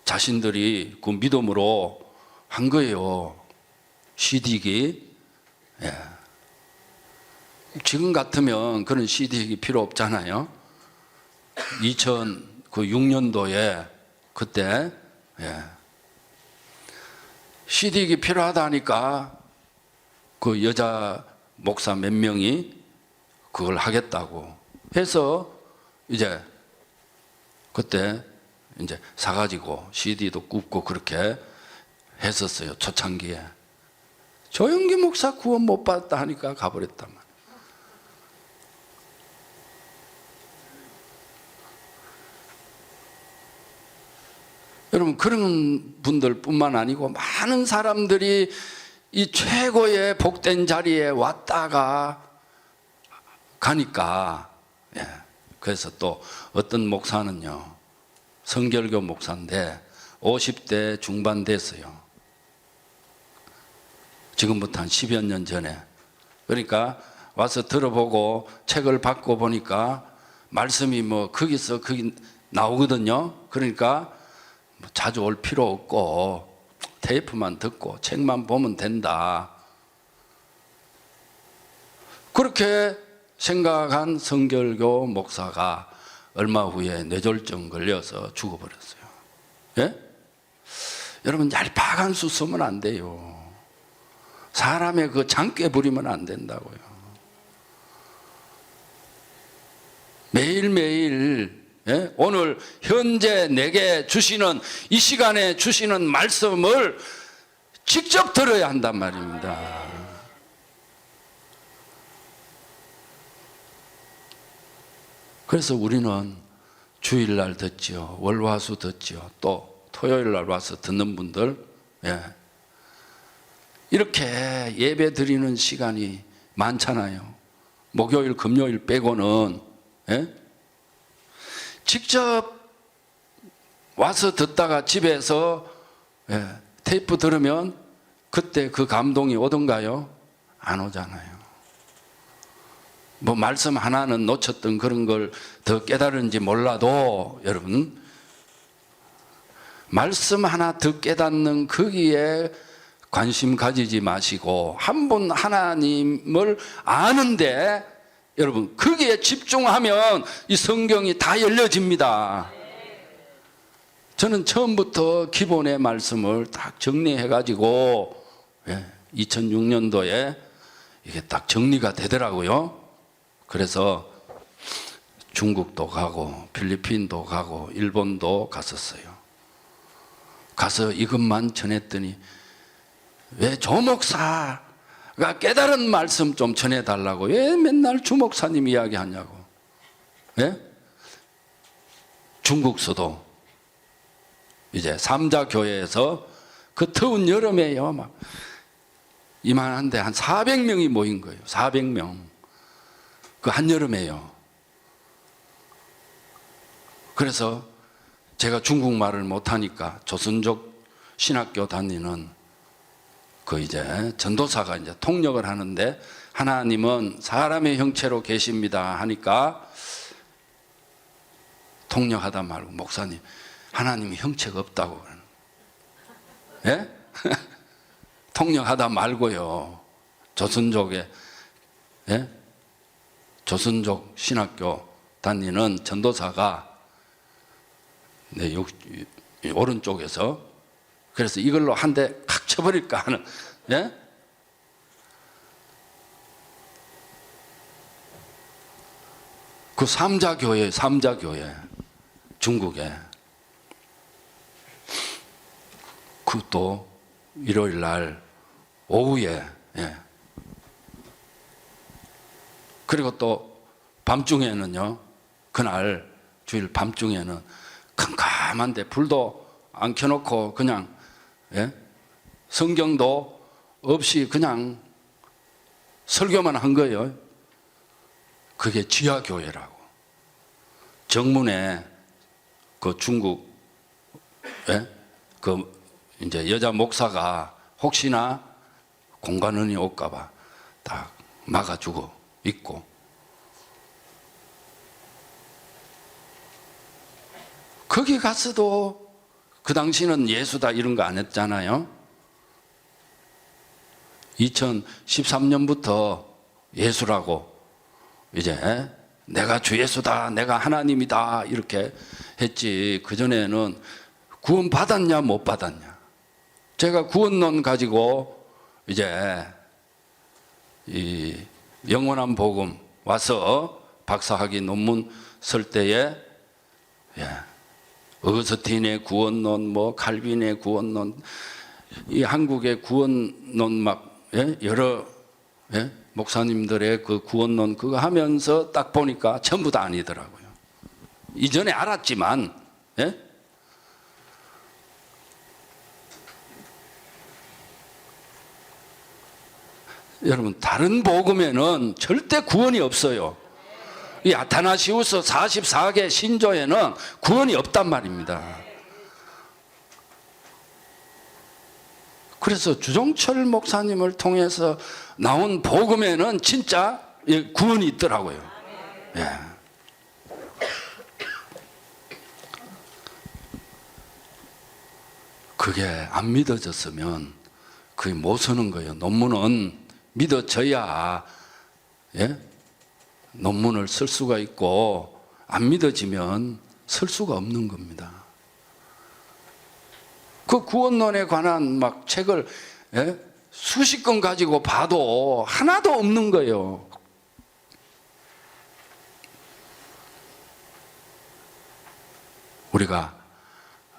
자신들이 그 믿음으로 한 거예요. CD기. 지금 같으면 그런 CD기 필요 없잖아요. 2006년도에 그때 CD기 필요하다 하니까 그 여자 목사 몇 명이 그걸 하겠다고 해서 이제 그때 이제 사가지고 CD도 굽고 그렇게 했었어요. 초창기에. 조영기 목사 구원 못 받았다 하니까 가버렸단 말이에요. 여러분 그런 분들 뿐만 아니고 많은 사람들이 이 최고의 복된 자리에 왔다가 가니까 그래서 또 어떤 목사는요 성결교 목사인데 50대 중반 됐어요. 지금부터 한 10여 년 전에. 그러니까 와서 들어보고 책을 받고 보니까 말씀이 뭐 거기서 거기 나오거든요. 그러니까 뭐 자주 올 필요 없고 테이프만 듣고 책만 보면 된다. 그렇게 생각한 성결교 목사가 얼마 후에 뇌졸중 걸려서 죽어버렸어요. 여러분 얄팍한 수 쓰면 안 돼요. 사람의 그 장깨 부리면 안 된다고요. 매일매일 오늘 현재 내게 주시는 이 시간에 주시는 말씀을 직접 들어야 한단 말입니다. 그래서 우리는 주일날 듣지요, 월화수 듣지요, 또 토요일날 와서 듣는 분들 이렇게 예배 드리는 시간이 많잖아요. 목요일, 금요일 빼고는 직접 와서 듣다가 집에서 테이프 들으면 그때 그 감동이 오던가요? 안 오잖아요. 뭐 말씀 하나는 놓쳤던 그런 걸 더 깨달은지 몰라도 여러분 말씀 하나 더 깨닫는 거기에 관심 가지지 마시고 한 분 하나님을 아는데 여러분 거기에 집중하면 이 성경이 다 열려집니다. 저는 처음부터 기본의 말씀을 딱 정리해 가지고 2006년도에 이게 딱 정리가 되더라고요. 그래서 중국도 가고 필리핀도 가고 일본도 갔었어요. 가서 이것만 전했더니 왜 조목사가 깨달은 말씀 좀 전해달라고 왜 맨날 주목사님 이야기하냐고. 중국서도 이제 삼자교회에서 그 더운 여름에요 막 이만한데 한 400명이 모인 거예요. 400명. 그 한여름에요. 그래서 제가 중국말을 못하니까 조선족 신학교 다니는 그 이제 전도사가 이제 통역을 하는데 하나님은 사람의 형체로 계십니다 하니까 통역하다 말고 목사님 하나님이 형체가 없다고. 예? 통역하다 말고요. 조선족의, 예? 조선족 신학교 다니는 전도사가 내 오른쪽에서 그래서 이걸로 한 대 칵 쳐버릴까 하는, 예? 그 삼자교회 중국에 그것도 일요일 날 오후에, 예. 그리고 또 밤중에는요, 그날 주일 밤중에는 캄캄한데 불도 안 켜놓고 그냥, 예? 성경도 없이 그냥 설교만 한 거예요. 그게 지하교회라고. 정문에 그 중국, 예? 그 이제 여자 목사가 혹시나 공관원이 올까봐 딱 막아주고 있고, 거기 가서도 그 당시는 예수다 이런 거 안 했잖아요. 2013년부터 예수라고 이제 내가 주 예수다, 내가 하나님이다 이렇게 했지. 그전에는 구원 받았냐 못 받았냐. 제가 구원론 가지고 이제 이 영원한 복음 와서 박사학위 논문 쓸 때에, 예, 어거스틴의 구원론, 뭐 칼빈의 구원론, 이 한국의 구원론 막, 예? 여러, 예? 목사님들의 그 구원론 그거 하면서 딱 보니까 전부 다 아니더라고요. 이전에 알았지만, 예? 여러분, 다른 복음에는 절대 구원이 없어요. 이 아타나시우스 44개 신조에는 구원이 없단 말입니다. 그래서 주종철 목사님을 통해서 나온 복음에는 진짜 구원이 있더라고요. 예. 그게 안 믿어졌으면 그게 못 쓰는 거예요. 논문은 믿어져야, 예? 논문을 쓸 수가 있고, 안 믿어지면 쓸 수가 없는 겁니다. 그 구원론에 관한 막 책을, 예? 수십 권 가지고 봐도 하나도 없는 거예요. 우리가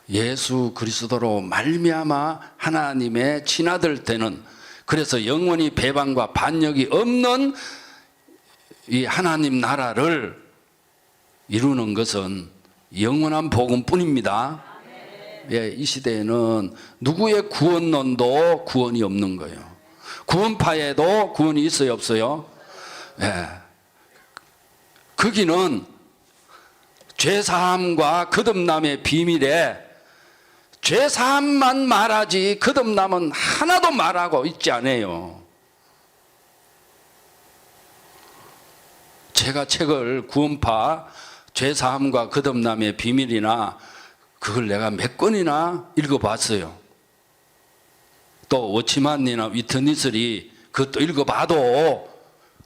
예수 그리스도로 말미암아 하나님의 친아들 되는, 그래서 영원히 배반과 반역이 없는 이 하나님 나라를 이루는 것은 영원한 복음뿐입니다. 예, 이 시대에는 누구의 구원론도 구원이 없는 거예요. 구원파에도 구원이 있어요, 없어요? 예. 거기는 죄사함과 거듭남의 비밀에 죄사함만 말하지 거듭남은 하나도 말하고 있지 않아요. 제가 책을 구원파 죄사함과 거듭남의 비밀이나 그걸 내가 몇 권이나 읽어봤어요. 또 워치만이나 위트니스리 그것도 읽어봐도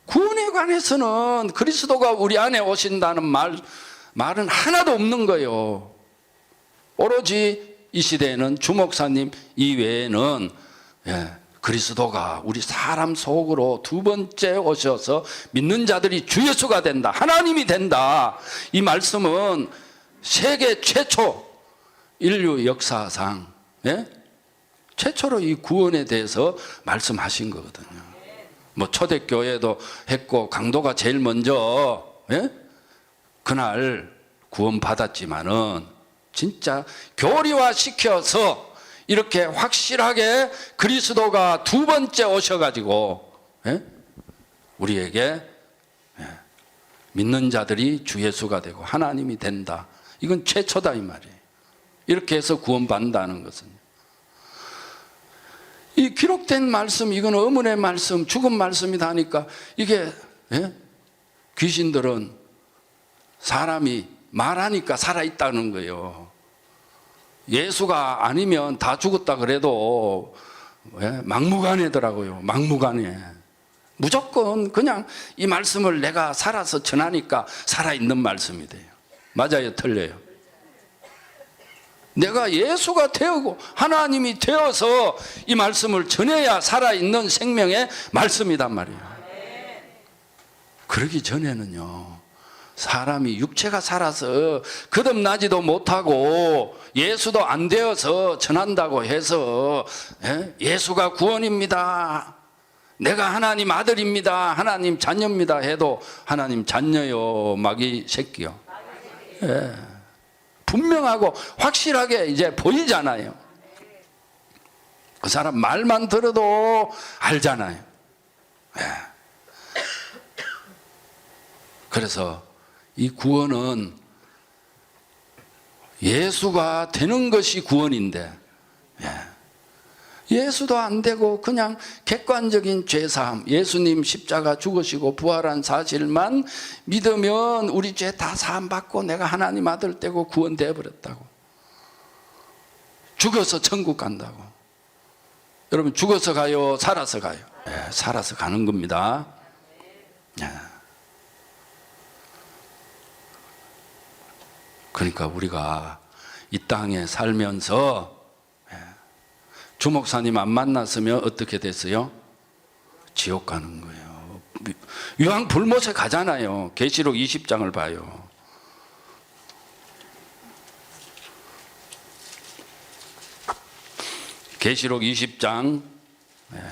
구원에 관해서는 그리스도가 우리 안에 오신다는 말은 하나도 없는 거예요. 오로지 이 시대에는 주목사님 이외에는, 예, 그리스도가 우리 사람 속으로 두 번째 오셔서 믿는 자들이 주 예수가 된다, 하나님이 된다, 이 말씀은 세계 최초 인류 역사상, 예? 최초로 이 구원에 대해서 말씀하신 거거든요. 뭐 초대교회도 했고 강도가 제일 먼저, 예? 그날 구원 받았지만은 진짜 교리화 시켜서 이렇게 확실하게 그리스도가 두 번째 오셔가지고, 예? 우리에게, 예, 믿는 자들이 주 예수가 되고 하나님이 된다, 이건 최초다 이 말이에요. 이렇게 해서 구원받는다는 것은, 이 기록된 말씀, 이건 의문의 말씀, 죽은 말씀이다 하니까 이게, 예? 귀신들은 사람이 말하니까 살아있다는 거예요. 예수가 아니면 다 죽었다 그래도 막무가내더라고요. 막무가내. 무조건 그냥 이 말씀을 내가 살아서 전하니까 살아있는 말씀이 돼요. 맞아요, 틀려요? 내가 예수가 되고 하나님이 되어서 이 말씀을 전해야 살아있는 생명의 말씀이단 말이에요. 그러기 전에는요, 사람이 육체가 살아서 거듭나지도 못하고 예수도 안 되어서 전한다고 해서 예수가 구원입니다, 내가 하나님 아들입니다, 하나님 자녀입니다 해도 하나님 자녀요 마귀 새끼요. 분명하고 확실하게 이제 보이잖아요. 그 사람 말만 들어도 알잖아요. 그래서 이 구원은 예수가 되는 것이 구원인데, 예수도 안 되고 그냥 객관적인 죄사함, 예수님 십자가 죽으시고 부활한 사실만 믿으면 우리 죄 다 사함 받고 내가 하나님 아들 되고 구원되어 버렸다고. 죽어서 천국 간다고. 여러분, 죽어서 가요, 살아서 가요? 살아서 가는 겁니다. 그러니까 우리가 이 땅에 살면서 주 목사님 안 만났으면 어떻게 됐어요? 지옥 가는 거예요. 유황 불못에 가잖아요. 계시록 20장을 봐요. 계시록 20장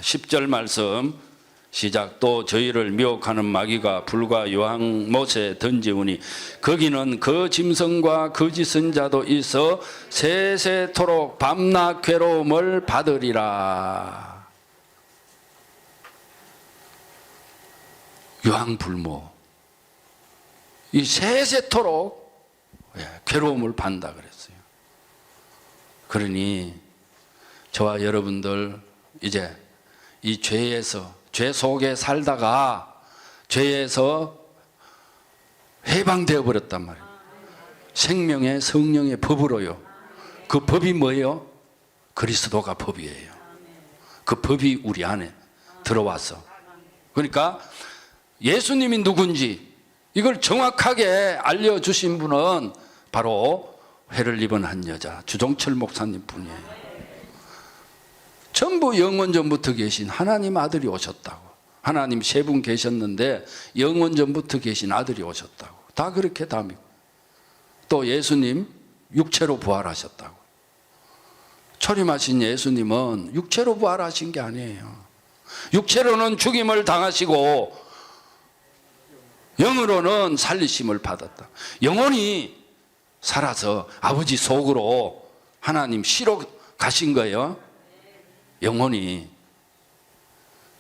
10절 말씀 시작. 또 저희를 미혹하는 마귀가 불과 유황못에 던지우니 거기는 그 짐승과 거짓 선자도 있어 세세토록 밤낮 괴로움을 받으리라. 유황불모, 이 세세토록 괴로움을 받는다 그랬어요. 그러니 저와 여러분들 이제 이 죄 속에 살다가 죄에서 해방되어 버렸단 말이에요. 생명의 성령의 법으로요. 그 법이 뭐예요? 그리스도가 법이에요. 그 법이 우리 안에 들어와서, 그러니까 예수님이 누군지 이걸 정확하게 알려주신 분은 바로 회를 입은 한 여자 주종철 목사님 뿐이에요. 전부 영원전부터 계신 하나님 아들이 오셨다고. 하나님 세 분 계셨는데 영원전부터 계신 아들이 오셨다고. 다 그렇게 다 믿고. 또 예수님 육체로 부활하셨다고. 초림하신 예수님은 육체로 부활하신 게 아니에요. 육체로는 죽임을 당하시고 영으로는 살리심을 받았다. 영혼이 살아서 아버지 속으로 하나님 시로 가신 거예요. 영혼이,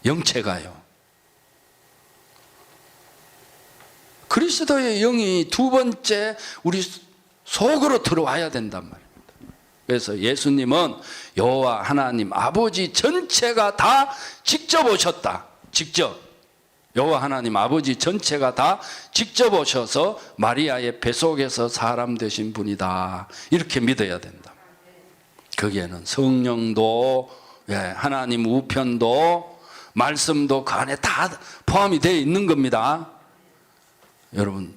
영체가요. 그리스도의 영이 두 번째 우리 속으로 들어와야 된단 말입니다. 그래서 예수님은 여호와 하나님 아버지 전체가 다 직접 오셨다. 직접. 여호와 하나님 아버지 전체가 다 직접 오셔서 마리아의 뱃속에서 사람 되신 분이다. 이렇게 믿어야 된다. 거기에는 성령도 하나님 우편도 말씀도 그 안에 다 포함이 되어 있는 겁니다. 여러분,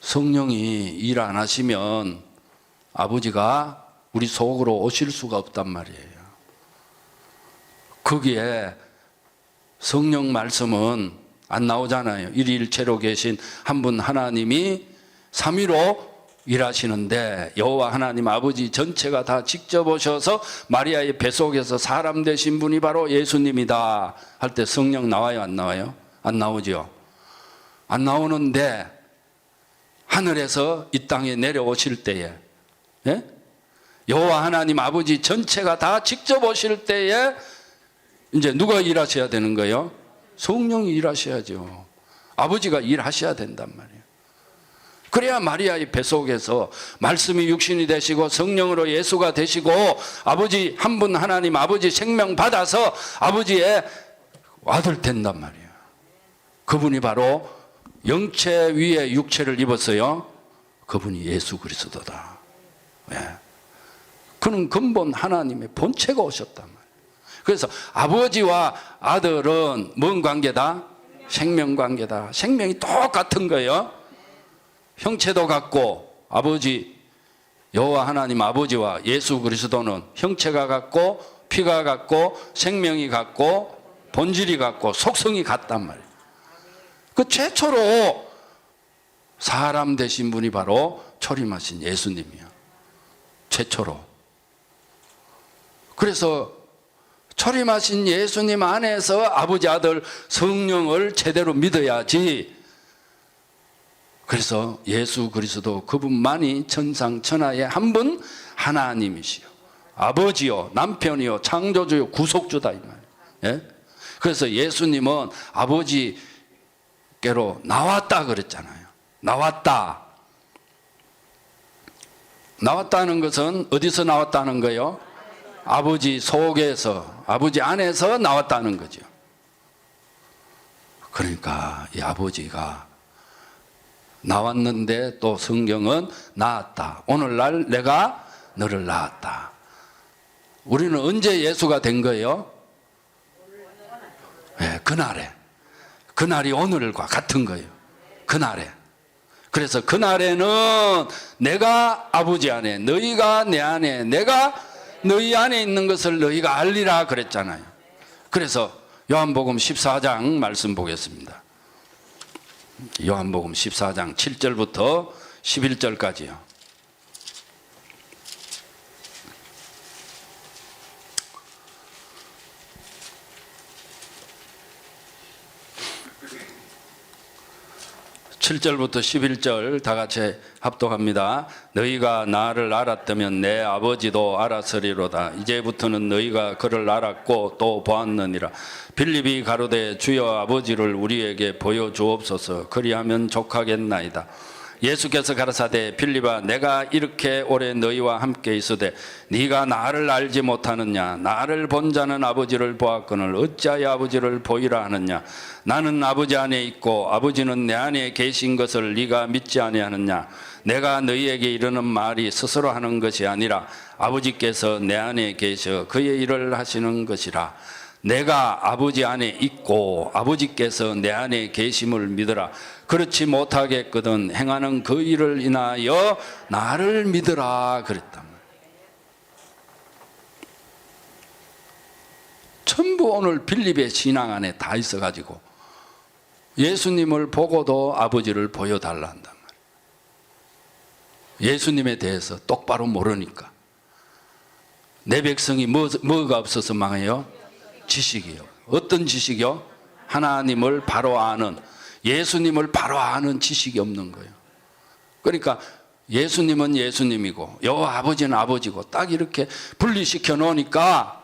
성령이 일 안 하시면 아버지가 우리 속으로 오실 수가 없단 말이에요. 거기에 성령 말씀은 안 나오잖아요. 일일체로 계신 한 분 하나님이 삼위로 일하시는데 여호와 하나님 아버지 전체가 다 직접 오셔서 마리아의 뱃속에서 사람 되신 분이 바로 예수님이다 할 때 성령 나와요, 안 나와요? 안 나오죠. 안 나오는데 하늘에서 이 땅에 내려오실 때에 여호와 하나님 아버지 전체가 다 직접 오실 때에 이제 누가 일하셔야 되는 거예요? 성령이 일하셔야죠. 아버지가 일하셔야 된단 말이에요. 그래야 마리아의 뱃속에서 말씀이 육신이 되시고 성령으로 예수가 되시고 아버지 한 분 하나님 아버지 생명 받아서 아버지의 아들 된단 말이에요. 그분이 바로 영체 위에 육체를 입었어요. 그분이 예수 그리스도다. 그는 근본 하나님의 본체가 오셨단 말이에요. 그래서 아버지와 아들은 뭔 관계다? 생명 관계다. 생명이 똑같은 거예요. 형체도 같고, 아버지 여호와 하나님 아버지와 예수 그리스도는 형체가 같고, 피가 같고, 생명이 같고, 본질이 같고, 속성이 같단 말이에요. 그 최초로 사람 되신 분이 바로 초림하신 예수님이요. 최초로. 그래서 초림하신 예수님 안에서 아버지, 아들, 성령을 제대로 믿어야지. 그래서 예수 그리스도 그분만이 천상천하의 한 분 하나님이시요, 아버지요, 남편이요, 창조주요, 구속주다 이 말이에요. 예? 그래서 예수님은 아버지께로 나왔다 그랬잖아요. 나왔다. 나왔다는 것은 어디서 나왔다는 거예요? 아버지 속에서, 아버지 안에서 나왔다는 거죠. 그러니까 이 아버지가 나왔는데 또 성경은 낳았다. 오늘날 내가 너를 낳았다. 우리는 언제 예수가 된 거예요? 네, 그날에. 그날이 오늘과 같은 거예요. 그날에. 그래서 그날에는 내가 아버지 안에, 너희가 내 안에, 내가 너희 안에 있는 것을 너희가 알리라 그랬잖아요. 그래서 요한복음 14장 말씀 보겠습니다. 요한복음 14장 7절부터 11절까지요. (7절부터) (11절) 다 같이 합독합니다. 너희가 나를 알았다면 내 아버지도 알았으리로다. 이제부터는 너희가 그를 알았고 또 보았느니라. 빌립이 가로되 주여 아버지를 우리에게 보여주옵소서. 그리하면 족하겠나이다. 예수께서 가라사대 빌립아 내가 이렇게 오래 너희와 함께 있으되 네가 나를 알지 못하느냐. 나를 본 자는 아버지를 보았거늘 어찌하여 아버지를 보이라 하느냐. 나는 아버지 안에 있고 아버지는 내 안에 계신 것을 네가 믿지 아니하느냐. 내가 너희에게 이르는 말이 스스로 하는 것이 아니라 아버지께서 내 안에 계셔 그의 일을 하시는 것이라. 내가 아버지 안에 있고 아버지께서 내 안에 계심을 믿으라. 그렇지 못하겠거든 행하는 그 일을 인하여 나를 믿으라 그랬단 말이에요. 전부 오늘 빌립의 신앙 안에 다 있어가지고 예수님을 보고도 아버지를 보여달라 한단 말이에요. 예수님에 대해서 똑바로 모르니까. 내 백성이 뭐가 없어서 망해요? 지식이요. 어떤 지식이요? 하나님을 바로 아는, 예수님을 바로 아는 지식이 없는 거예요. 그러니까 예수님은 예수님이고 여호와 아버지는 아버지고 딱 이렇게 분리시켜 놓으니까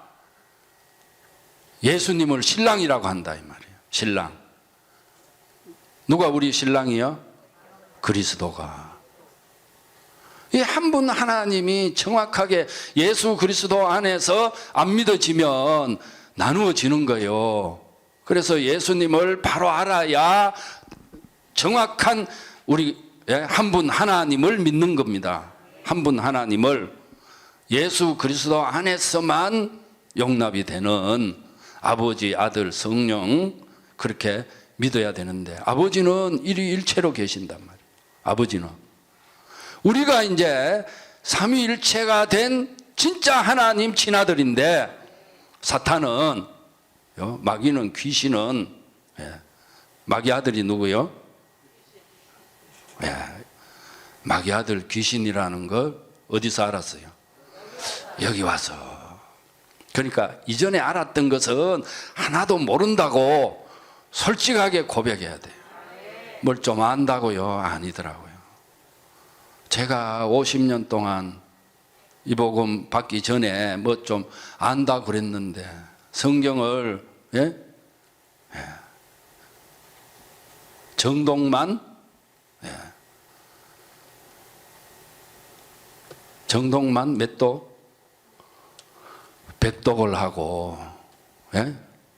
예수님을 신랑이라고 한다 이 말이에요. 신랑. 누가 우리 신랑이요? 그리스도가. 이 한 분 하나님이 정확하게 예수 그리스도 안에서 안 믿어지면 나누어지는 거예요. 그래서 예수님을 바로 알아야 정확한 우리 한 분 하나님을 믿는 겁니다. 한 분 하나님을 예수 그리스도 안에서만 용납이 되는 아버지, 아들, 성령 그렇게 믿어야 되는데 아버지는 일위일체로 계신단 말이에요. 아버지는. 우리가 이제 삼위일체가 된 진짜 하나님 친아들인데 사탄은, 마귀는, 귀신은, 마귀 아들이 누구요? 마귀 아들 귀신이라는 걸 어디서 알았어요? 여기 와서. 그러니까 이전에 알았던 것은 하나도 모른다고 솔직하게 고백해야 돼요. 뭘 좀 안다고요? 아니더라고요. 제가 50년 동안 이 복음 받기 전에 뭐 좀 안다 그랬는데 성경을 정독만 정독만 몇 독? 100독을 하고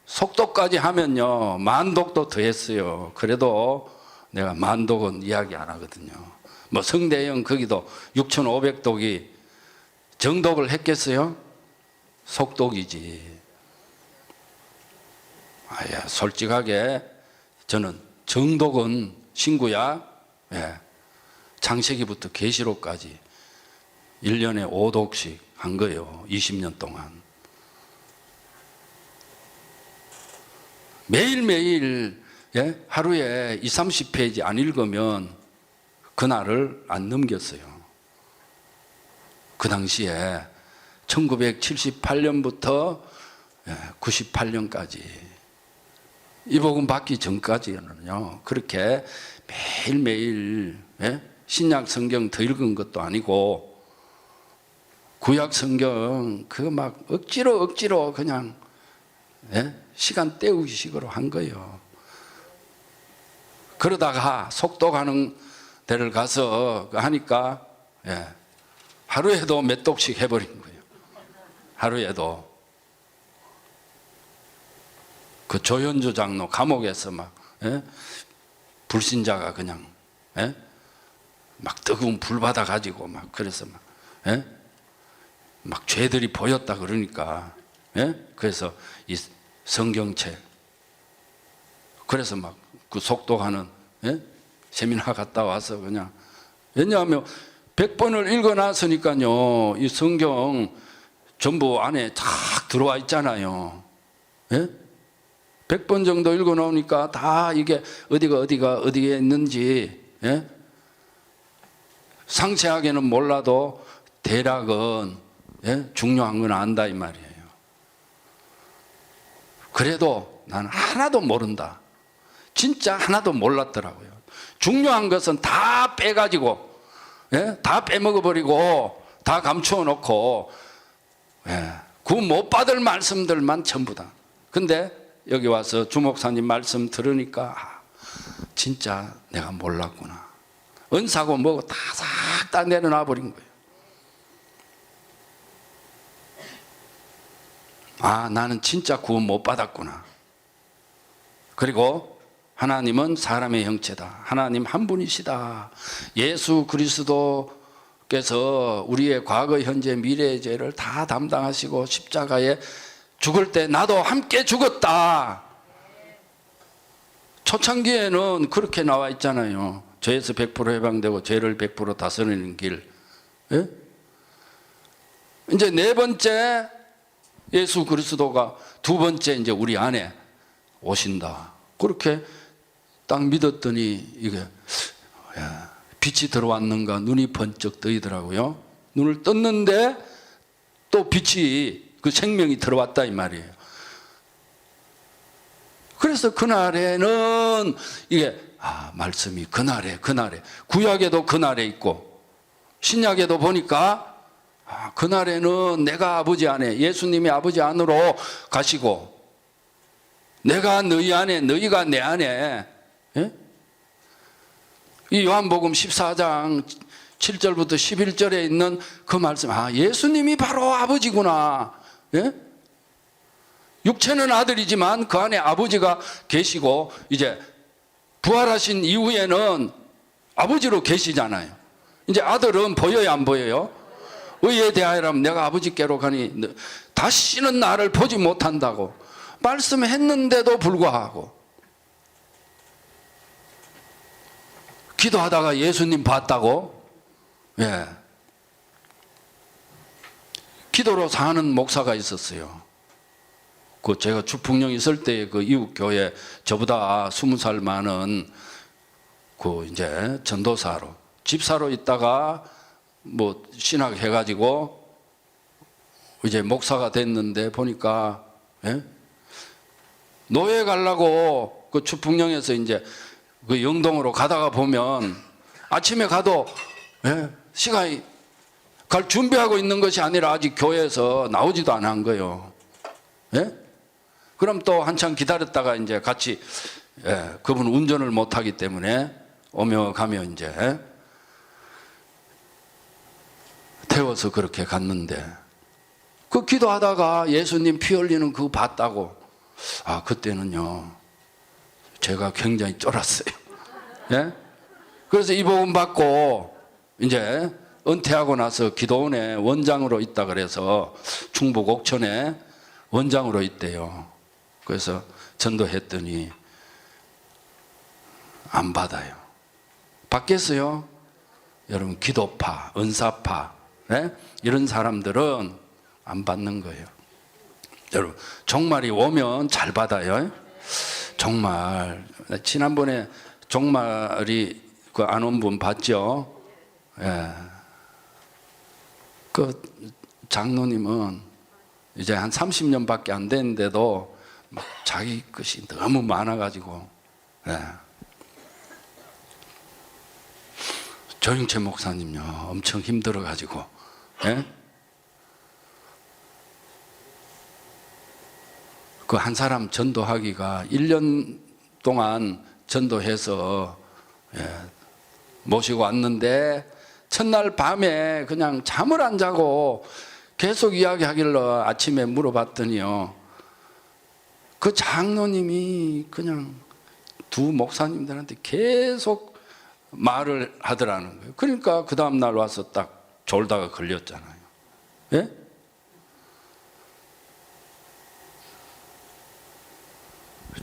속독까지 하면요 10,000독도 더 했어요. 그래도 내가 10,000독은 이야기 안 하거든요. 뭐 성대형 거기도 6,500독이 정독을 했겠어요? 속독이지. 아야, 솔직하게 저는 정독은 친구야, 예, 창세기부터 계시록까지 1년에 5독씩 한 거예요. 20년 동안. 매일매일, 예, 하루에 20, 30페이지 안 읽으면 그날을 안 넘겼어요. 그 당시에 1978년부터 98년까지 이 복음 받기 전까지는요, 그렇게 매일매일, 예? 신약 성경 더 읽은 것도 아니고 구약 성경 그거 막 억지로 그냥, 예? 시간 때우기식으로 한 거예요. 그러다가 속독하는 데를 가서 하니까, 예, 하루에도 몇 독씩 해버린 거예요. 하루에도. 그 조현주 장로 감옥에서 막, 예? 불신자가 그냥, 예? 막 뜨거운 불 받아 가지고 막 그래서 막, 예? 막 죄들이 보였다 그러니까, 예? 그래서 이 성경책, 그래서 막 그 속독하는, 예? 세미나 갔다 와서 그냥, 왜냐하면 100번을 읽어놨으니까요, 이 성경 전부 안에 탁 들어와 있잖아요. 예? 100번 정도 읽어 놓으니까 다 이게 어디에 있는지, 예? 상세하게는 몰라도 대략은, 예? 중요한 건 안다 이 말이에요. 그래도 나는 하나도 모른다. 진짜 하나도 몰랐더라고요. 중요한 것은 다 빼가지고, 예? 다 빼먹어버리고 다 감추어 놓고, 예, 그 못 받을 말씀들만 전부 다. 근데 여기 와서 주 목사님 말씀 들으니까 진짜 내가 몰랐구나. 은사고 뭐고 다 싹 다 내려놔 버린 거예요. 아, 나는 진짜 구원 못 받았구나. 그리고 하나님은 사람의 형체다. 하나님 한 분이시다. 예수 그리스도께서 우리의 과거, 현재, 미래의 죄를 다 담당하시고 십자가에 죽을 때 나도 함께 죽었다. 초창기에는 그렇게 나와 있잖아요. 죄에서 100% 해방되고 죄를 100% 다스리는 길. 예? 이제 네 번째 예수 그리스도가 두 번째 이제 우리 안에 오신다. 그렇게 딱 믿었더니 이게, 야, 빛이 들어왔는가 눈이 번쩍 뜨이더라고요. 눈을 떴는데 또 빛이, 그 생명이 들어왔다 이 말이에요. 그래서 그날에는 이게, 아, 말씀이 그날에 구약에도 그날에 있고 신약에도 보니까, 아, 그날에는 내가 아버지 안에, 예수님이 아버지 안으로 가시고 내가 너희 안에, 너희가 내 안에, 예? 이 요한복음 14장 7절부터 11절에 있는 그 말씀, 아, 예수님이 바로 아버지구나. 예? 육체는 아들이지만 그 안에 아버지가 계시고, 이제 부활하신 이후에는 아버지로 계시잖아요. 이제 아들은 보여요, 안 보여요? 의에 대하여라면 내가 아버지께로 가니 다시는 나를 보지 못한다고 말씀했는데도 불구하고 기도하다가 예수님 봤다고? 예. 기도로 사는 목사가 있었어요. 그 제가 주풍령 있을 때 그 이웃 교회 저보다 20살 많은 그 이제 전도사로, 집사로 있다가 뭐 신학 해가지고 이제 목사가 됐는데 보니까, 예? 노예 가려고 그 주풍령에서 이제 그 영동으로 가다가 보면 아침에 가도, 예? 시간이 갈 준비하고 있는 것이 아니라 아직 교회에서 나오지도 않은 거예요. 예? 그럼 또 한참 기다렸다가 이제 같이, 예, 그분 운전을 못하기 때문에 오며 가며 이제 태워서 그렇게 갔는데, 그 기도하다가 예수님 피 흘리는 그거 봤다고. 아, 그때는요 제가 굉장히 쫄았어요. 예? 그래서 이 복음 받고 이제 은퇴하고 나서 기도원에 원장으로 있다 그래서 충북 옥천에 원장으로 있대요. 그래서 전도했더니 안 받아요. 받겠어요? 여러분, 기도파, 은사파, 네? 이런 사람들은 안 받는 거예요. 여러분, 종말이 오면 잘 받아요. 종말. 지난번에 종말이 그 안 온 분 봤죠? 예. 그 장로님은 이제 한 30년밖에 안 됐는데도 막 자기 것이 너무 많아가지고, 예. 조영채 목사님요, 엄청 힘들어가지고, 예? 그 한 사람 전도하기가 1년 동안 전도해서, 예, 모시고 왔는데 첫날 밤에 그냥 잠을 안 자고 계속 이야기하길래 아침에 물어봤더니요, 그 장로님이 그냥 두 목사님들한테 계속 말을 하더라는 거예요. 그러니까 그 다음날 와서 딱 졸다가 걸렸잖아요. 예?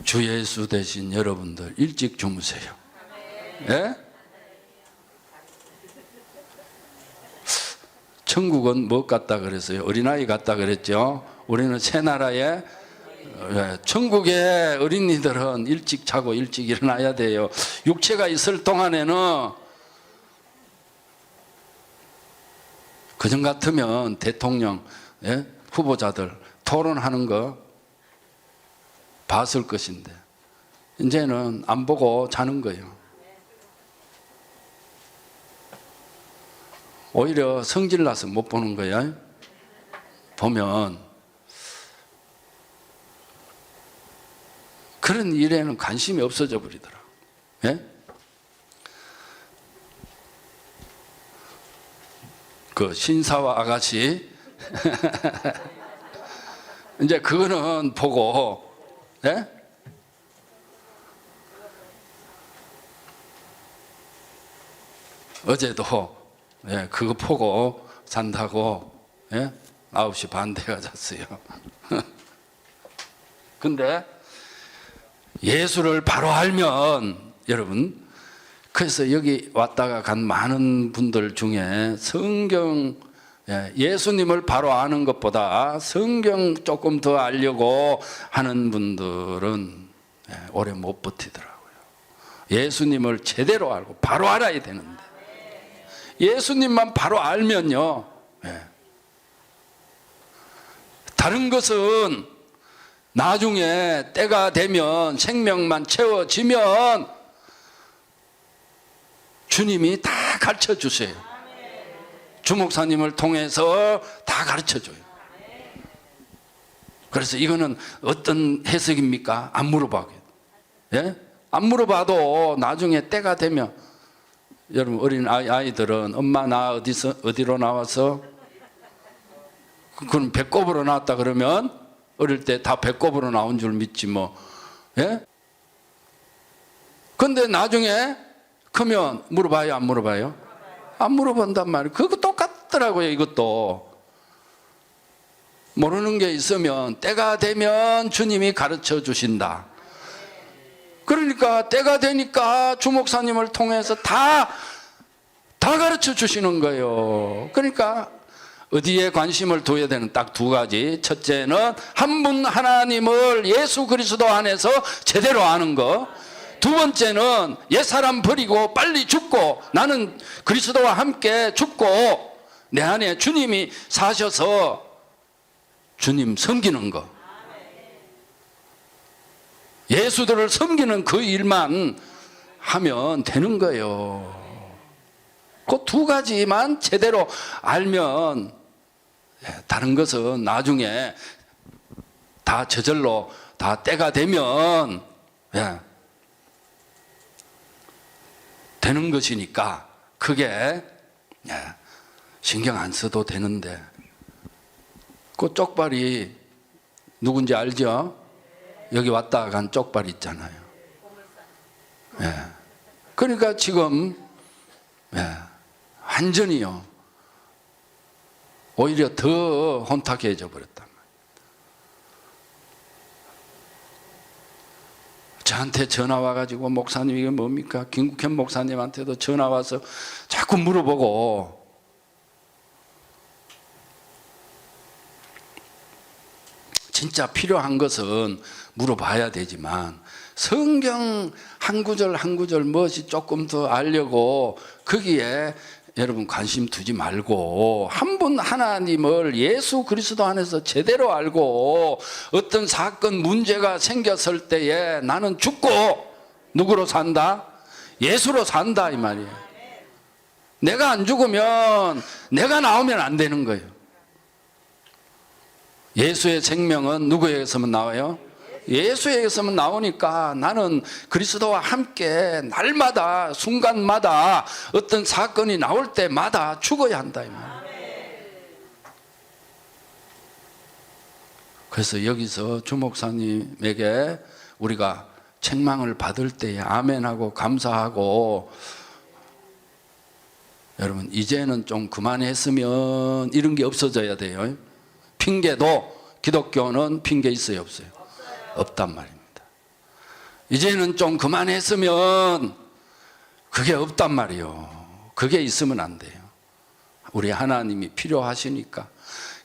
주 예수 대신 여러분들 일찍 주무세요. 예? 천국은 뭐 같다 그랬어요? 어린아이 같다 그랬죠? 우리는 새 나라에, 천국의 어린이들은 일찍 자고 일찍 일어나야 돼요. 육체가 있을 동안에는 그전 같으면 대통령, 예? 후보자들 토론하는 거 봤을 것인데 이제는 안 보고 자는 거예요. 오히려 성질 나서 못 보는 거야. 보면 그런 일에는 관심이 없어져 버리더라. 예? 그 신사와 아가씨 이제 그거는 보고, 예? 어제도, 예, 그거 보고 산다고, 예? 9시 반 돼가 잤어요. 근데 예수를 바로 알면, 여러분, 그래서 여기 왔다가 간 많은 분들 중에 성경, 예수님을 바로 아는 것보다 성경 조금 더 알려고 하는 분들은 오래 못 버티더라고요. 예수님을 제대로 알고 바로 알아야 되는데, 예수님만 바로 알면요, 다른 것은 나중에 때가 되면 생명만 채워지면 주님이 다 가르쳐 주세요. 주목사님을 통해서 다 가르쳐 줘요. 그래서 이거는 어떤 해석입니까? 안 물어봐요. 예? 안 물어봐도 나중에 때가 되면, 여러분 어린 아이들은 엄마 나 어디로 나와서, 그럼 배꼽으로 나왔다 그러면 어릴 때 다 배꼽으로 나온 줄 믿지 뭐. 예? 근데 나중에 크면 물어봐요, 안 물어봐요? 안 물어본단 말이에요. 그거 똑같더라고요. 이것도 모르는 게 있으면 때가 되면 주님이 가르쳐 주신다. 그러니까 때가 되니까 주목사님을 통해서 다 가르쳐 주시는 거예요. 그러니까 어디에 관심을 둬야 되는 딱 두 가지. 첫째는 한 분 하나님을 예수 그리스도 안에서 제대로 아는 거. 두 번째는 옛사람 버리고 빨리 죽고 나는 그리스도와 함께 죽고 내 안에 주님이 사셔서 주님 섬기는 거. 예수들을 섬기는 그 일만 하면 되는 거예요. 그 두 가지만 제대로 알면 다른 것은 나중에 다 저절로 다 때가 되면 되는 것이니까 크게 신경 안 써도 되는데, 그 쪽발이 누군지 알죠? 여기 왔다 간 쪽발 있잖아요. 그러니까 지금 완전히요 오히려 더 혼탁해져 버렸단 말이에요. 저한테 전화 와가지고 목사님 이게 뭡니까? 김국현 목사님한테도 전화 와서 자꾸 물어보고, 진짜 필요한 것은 물어봐야 되지만 성경 한 구절 한 구절 무엇이 조금 더 알려고 거기에 여러분 관심 두지 말고 한 분 하나님을 예수 그리스도 안에서 제대로 알고 어떤 사건 문제가 생겼을 때에 나는 죽고 누구로 산다? 예수로 산다 이 말이에요. 내가 안 죽으면 내가 나오면 안 되는 거예요. 예수의 생명은 누구에게서만 나와요? 예수에게서만 나오니까 나는 그리스도와 함께 날마다 순간마다 어떤 사건이 나올 때마다 죽어야 한다 이 말이에요. 그래서 여기서 주 목사님에게 우리가 책망을 받을 때에 아멘하고 감사하고, 여러분 이제는 좀 그만했으면 이런 게 없어져야 돼요. 핑계도 기독교는 핑계 있어요 없어요? 없단 말입니다. 이제는 좀 그만했으면 그게 없단 말이에요. 그게 있으면 안 돼요. 우리 하나님이 필요하시니까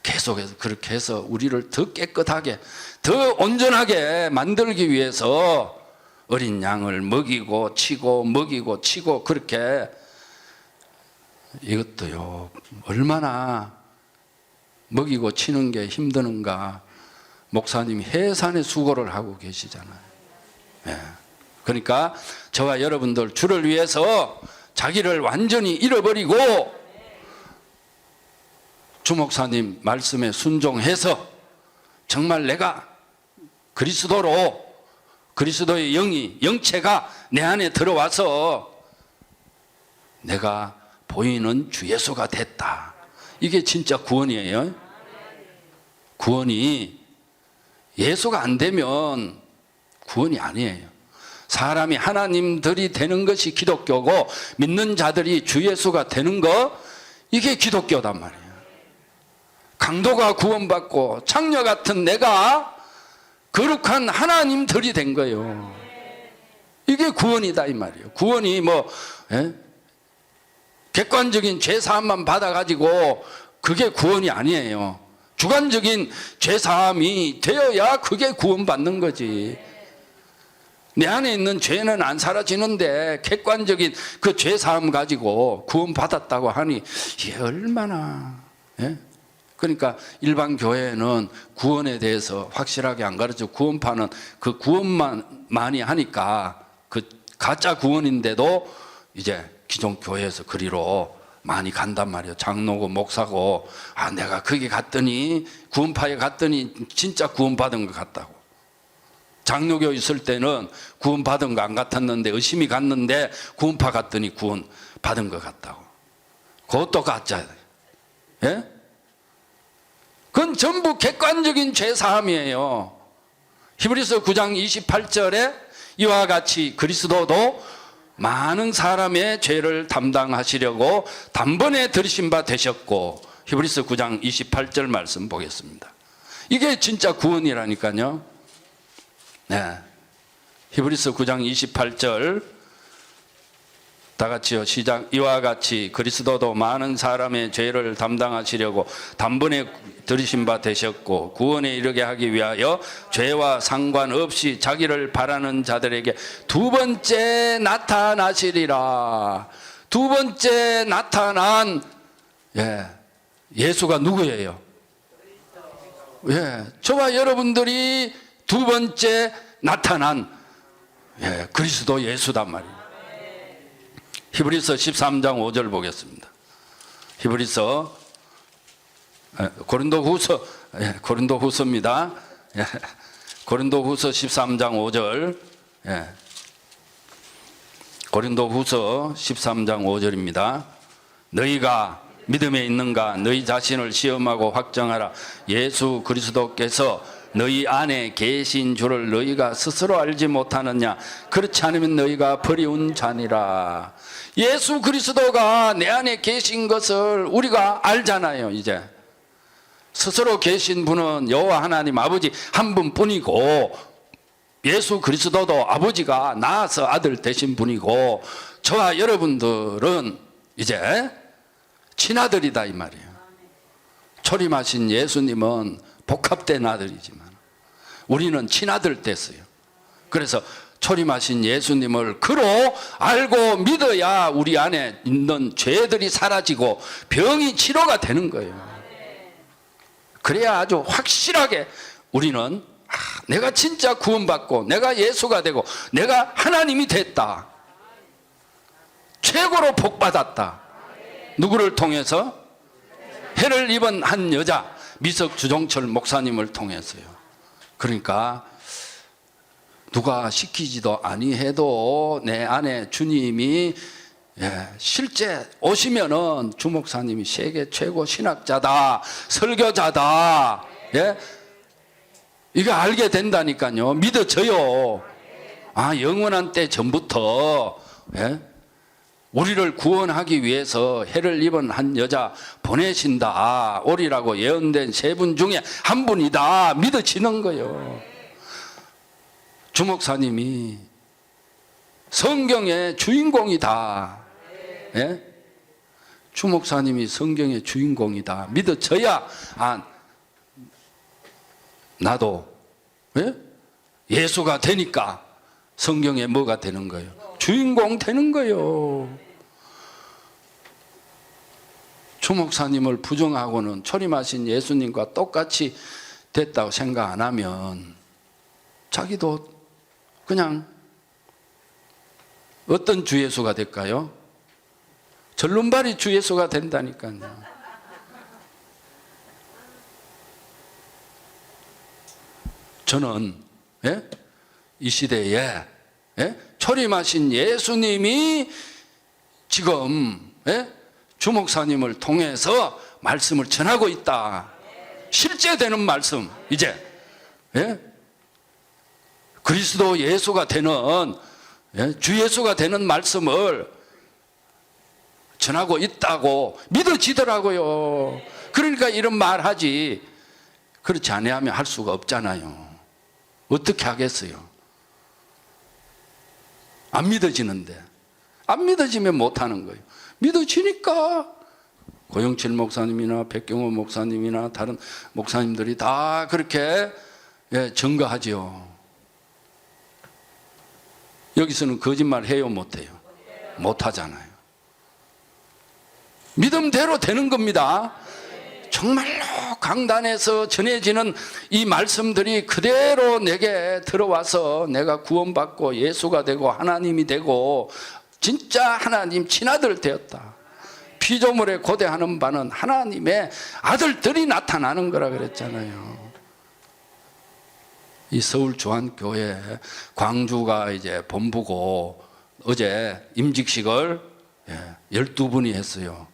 계속해서 그렇게 해서 우리를 더 깨끗하게 더 온전하게 만들기 위해서 어린 양을 먹이고 치고 먹이고 치고, 그렇게 이것도요 얼마나 먹이고 치는 게 힘드는가. 목사님이 해산의 수고를 하고 계시잖아요. 네. 그러니까 저와 여러분들 주를 위해서 자기를 완전히 잃어버리고 주 목사님 말씀에 순종해서 정말 내가 그리스도로, 그리스도의 영이, 영체가 내 안에 들어와서 내가 보이는 주 예수가 됐다. 이게 진짜 구원이에요. 구원이 예수가 안 되면 구원이 아니에요. 사람이 하나님들이 되는 것이 기독교고 믿는 자들이 주 예수가 되는 거, 이게 기독교단 말이에요. 강도가 구원받고 창녀 같은 내가 거룩한 하나님들이 된 거예요. 이게 구원이다 이 말이에요. 구원이 뭐 객관적인 죄사함만 받아가지고 그게 구원이 아니에요. 주관적인 죄사함이 되어야 그게 구원받는 거지. 내 안에 있는 죄는 안 사라지는데 객관적인 그 죄사함 가지고 구원받았다고 하니 이게 얼마나. 그러니까 일반 교회는 구원에 대해서 확실하게 안 가르쳐 구원파는 그 구원만 많이 하니까 그 가짜 구원인데도 이제 기존 교회에서 그리로 많이 간단 말이에요. 장로고 목사고, 아 내가 거기 갔더니 구원파에 갔더니 진짜 구원받은 것 같다고. 장로교 있을 때는 구원받은 거 안 같았는데 의심이 갔는데 구원파 갔더니 구원받은 것 같다고. 그것도 가짜예요. 예? 그건 전부 객관적인 죄사함이에요. 히브리서 9장 28절에 이와 같이 그리스도도 많은 사람의 죄를 담당하시려고 단번에 들으신 바 되셨고, 히브리서 9장 28절 말씀 보겠습니다. 이게 진짜 구원이라니까요. 네. 히브리서 9장 28절 다 같이요. 시작. 이와 같이 그리스도도 많은 사람의 죄를 담당하시려고 단번에 들으신 바 되셨고 구원에 이르게 하기 위하여 죄와 상관없이 자기를 바라는 자들에게 두 번째 나타나시리라. 두 번째 나타난 예수가 누구예요? 저와 여러분들이 두 번째 나타난 그리스도 예수단 말이에요. 히브리서 13장 5절 보겠습니다. 히브리서 고린도후서입니다. 고린도후서 13장 5절. 고린도후서 13장 5절입니다. 너희가 믿음에 있는가 너희 자신을 시험하고 확정하라. 예수 그리스도께서 너희 안에 계신 줄을 너희가 스스로 알지 못하느냐. 그렇지 않으면 너희가 버리운 자니라. 예수 그리스도가 내 안에 계신 것을 우리가 알잖아요. 이제 스스로 계신 분은 여호와 하나님 아버지 한 분뿐이고 예수 그리스도도 아버지가 낳아서 아들 되신 분이고 저와 여러분들은 이제 친아들이다 이 말이에요. 초림하신 예수님은 복합된 아들이지만 우리는 친아들 됐어요. 그래서 초림하신 예수님을 그로 알고 믿어야 우리 안에 있는 죄들이 사라지고 병이 치료가 되는 거예요. 그래야 아주 확실하게 우리는 내가 진짜 구원받고 내가 예수가 되고 내가 하나님이 됐다. 최고로 복받았다. 누구를 통해서? 해를 입은 한 여자 미석 주종철 목사님을 통해서요. 그러니까 누가 시키지도 아니해도 내 안에 주님이 실제 오시면은 주 목사님이 세계 최고 신학자다, 설교자다, 이거 알게 된다니까요. 믿어져요. 영원한 때 전부터 우리를 구원하기 위해서 해를 입은 한 여자 보내신다. 오리라고 예언된 세 분 중에 한 분이다. 믿어지는 거예요. 주 목사님이 성경의 주인공이다. 주 목사님이 성경의 주인공이다. 믿어져야 나도 예수가 되니까 성경에 뭐가 되는 거예요? 주인공 되는 거예요. 주 목사님을 부정하고는 초림하신 예수님과 똑같이 됐다고 생각 안 하면 자기도 그냥 어떤 주 예수가 될까요? 절름발이 주 예수가 된다니까요. 저는 이 시대에 초림하신 예수님이 지금 주 목사님을 통해서 말씀을 전하고 있다. 실제 되는 말씀, 이제 그리스도 예수가 되는 주 예수가 되는 말씀을 전하고 있다고 믿어지더라고요. 그러니까 이런 말 하지. 그렇지 않으면 할 수가 없잖아요. 어떻게 하겠어요? 안 믿어지는데. 안 믿어지면 못하는 거예요. 믿어지니까 고영칠 목사님이나 백경호 목사님이나 다른 목사님들이 다 그렇게 증거하죠. 여기서는 거짓말 해요, 못해요? 못하잖아요. 믿음대로 되는 겁니다. 정말로 강단에서 전해지는 이 말씀들이 그대로 내게 들어와서 내가 구원받고 예수가 되고 하나님이 되고 진짜 하나님 친아들 되었다. 피조물에 고대하는 바는 하나님의 아들들이 나타나는 거라 그랬잖아요. 이 서울 주한교회 광주가 이제 본부고 어제 임직식을 12분이 했어요.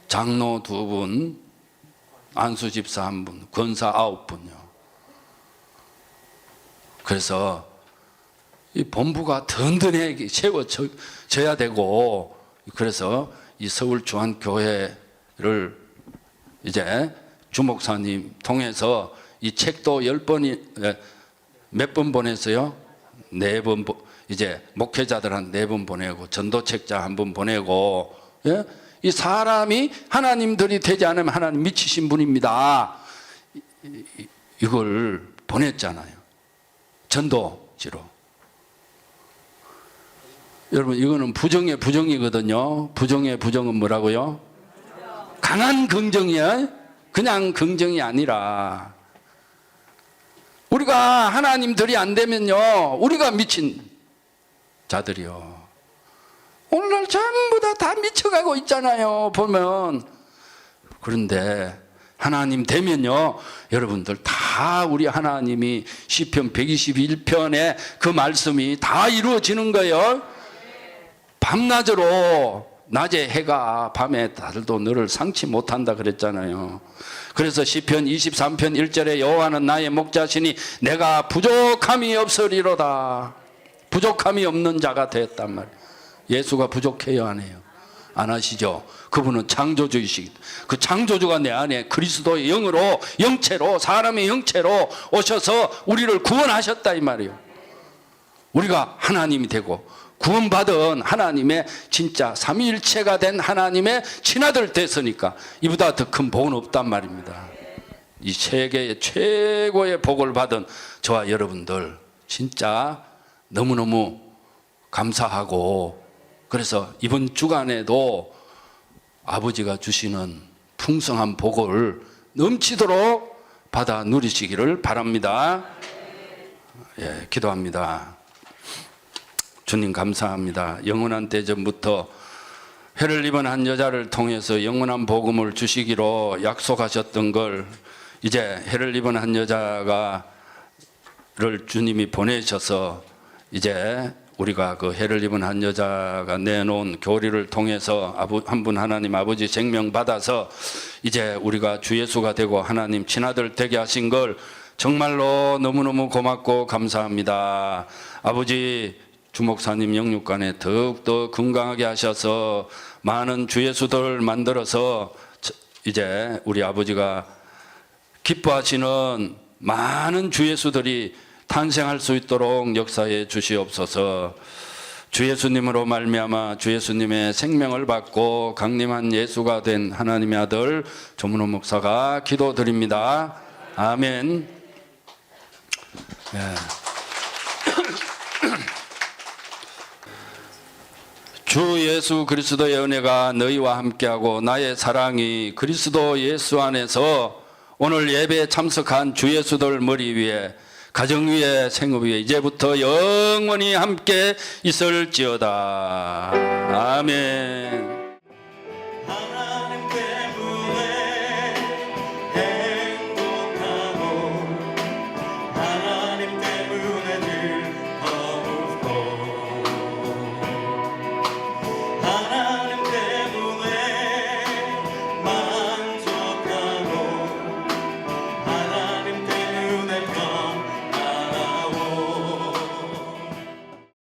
장로 2분, 안수 집사 1분, 권사 9분요. 그래서 이 본부가 든든하게 세워져야 되고, 그래서 이 서울 주한교회를 이제 주목사님 통해서 이 책도 10번이 몇 번 보냈어요? 4번, 이제 목회자들한 4번 보내고 전도책자 1번 보내고, 이 사람이 하나님들이 되지 않으면 하나님 미치신 분입니다. 이걸 보냈잖아요. 전도지로. 여러분, 이거는 부정의 부정이거든요. 부정의 부정은 뭐라고요? 강한 긍정이야. 그냥 긍정이 아니라 우리가 하나님들이 안 되면요, 우리가 미친 자들이요. 오늘날 전부 다 미쳐가고 있잖아요, 보면. 그런데 하나님 되면요, 여러분들 다 우리 하나님이 시편 121편에 그 말씀이 다 이루어지는 거예요. 밤낮으로 낮에 해가 밤에 달도 너를 상치 못한다 그랬잖아요. 그래서 시편 23편 1절에 여호와는 나의 목자시니 내가 부족함이 없으리로다. 부족함이 없는 자가 되었단 말이에요. 예수가 부족해요, 안 해요? 안 하시죠? 그분은 창조주이시기 때문에 그 창조주가 내 안에 그리스도의 영으로 영체로 사람의 영체로 오셔서 우리를 구원하셨다 이 말이에요. 우리가 하나님이 되고 구원받은 하나님의 진짜 삼위일체가 된 하나님의 친아들 됐으니까 이보다 더 큰 복은 없단 말입니다. 이 세계의 최고의 복을 받은 저와 여러분들 진짜 너무너무 감사하고, 그래서 이번 주간에도 아버지가 주시는 풍성한 복을 넘치도록 받아 누리시기를 바랍니다. 예, 기도합니다. 주님 감사합니다. 영원한 때전부터 해를 입은 한 여자를 통해서 영원한 복음을 주시기로 약속하셨던 걸 이제 해를 입은 한 여자를 주님이 보내셔서 이제 우리가 그 해를 입은 한 여자가 내놓은 교리를 통해서 한 분 하나님 아버지 생명 받아서 이제 우리가 주 예수가 되고 하나님 친아들 되게 하신 걸 정말로 너무너무 고맙고 감사합니다. 아버지 주목사님 영육간에 더욱더 건강하게 하셔서 많은 주 예수들 만들어서 이제 우리 아버지가 기뻐하시는 많은 주 예수들이 탄생할 수 있도록 역사해 주시옵소서. 주 예수님으로 말미암아 주 예수님의 생명을 받고 강림한 예수가 된 하나님의 아들 조문호 목사가 기도드립니다. 아멘. 네. 주 예수 그리스도의 은혜가 너희와 함께하고 나의 사랑이 그리스도 예수 안에서 오늘 예배에 참석한 주 예수들 머리 위에 가정 위에 생업 위에 이제부터 영원히 함께 있을지어다. 아멘.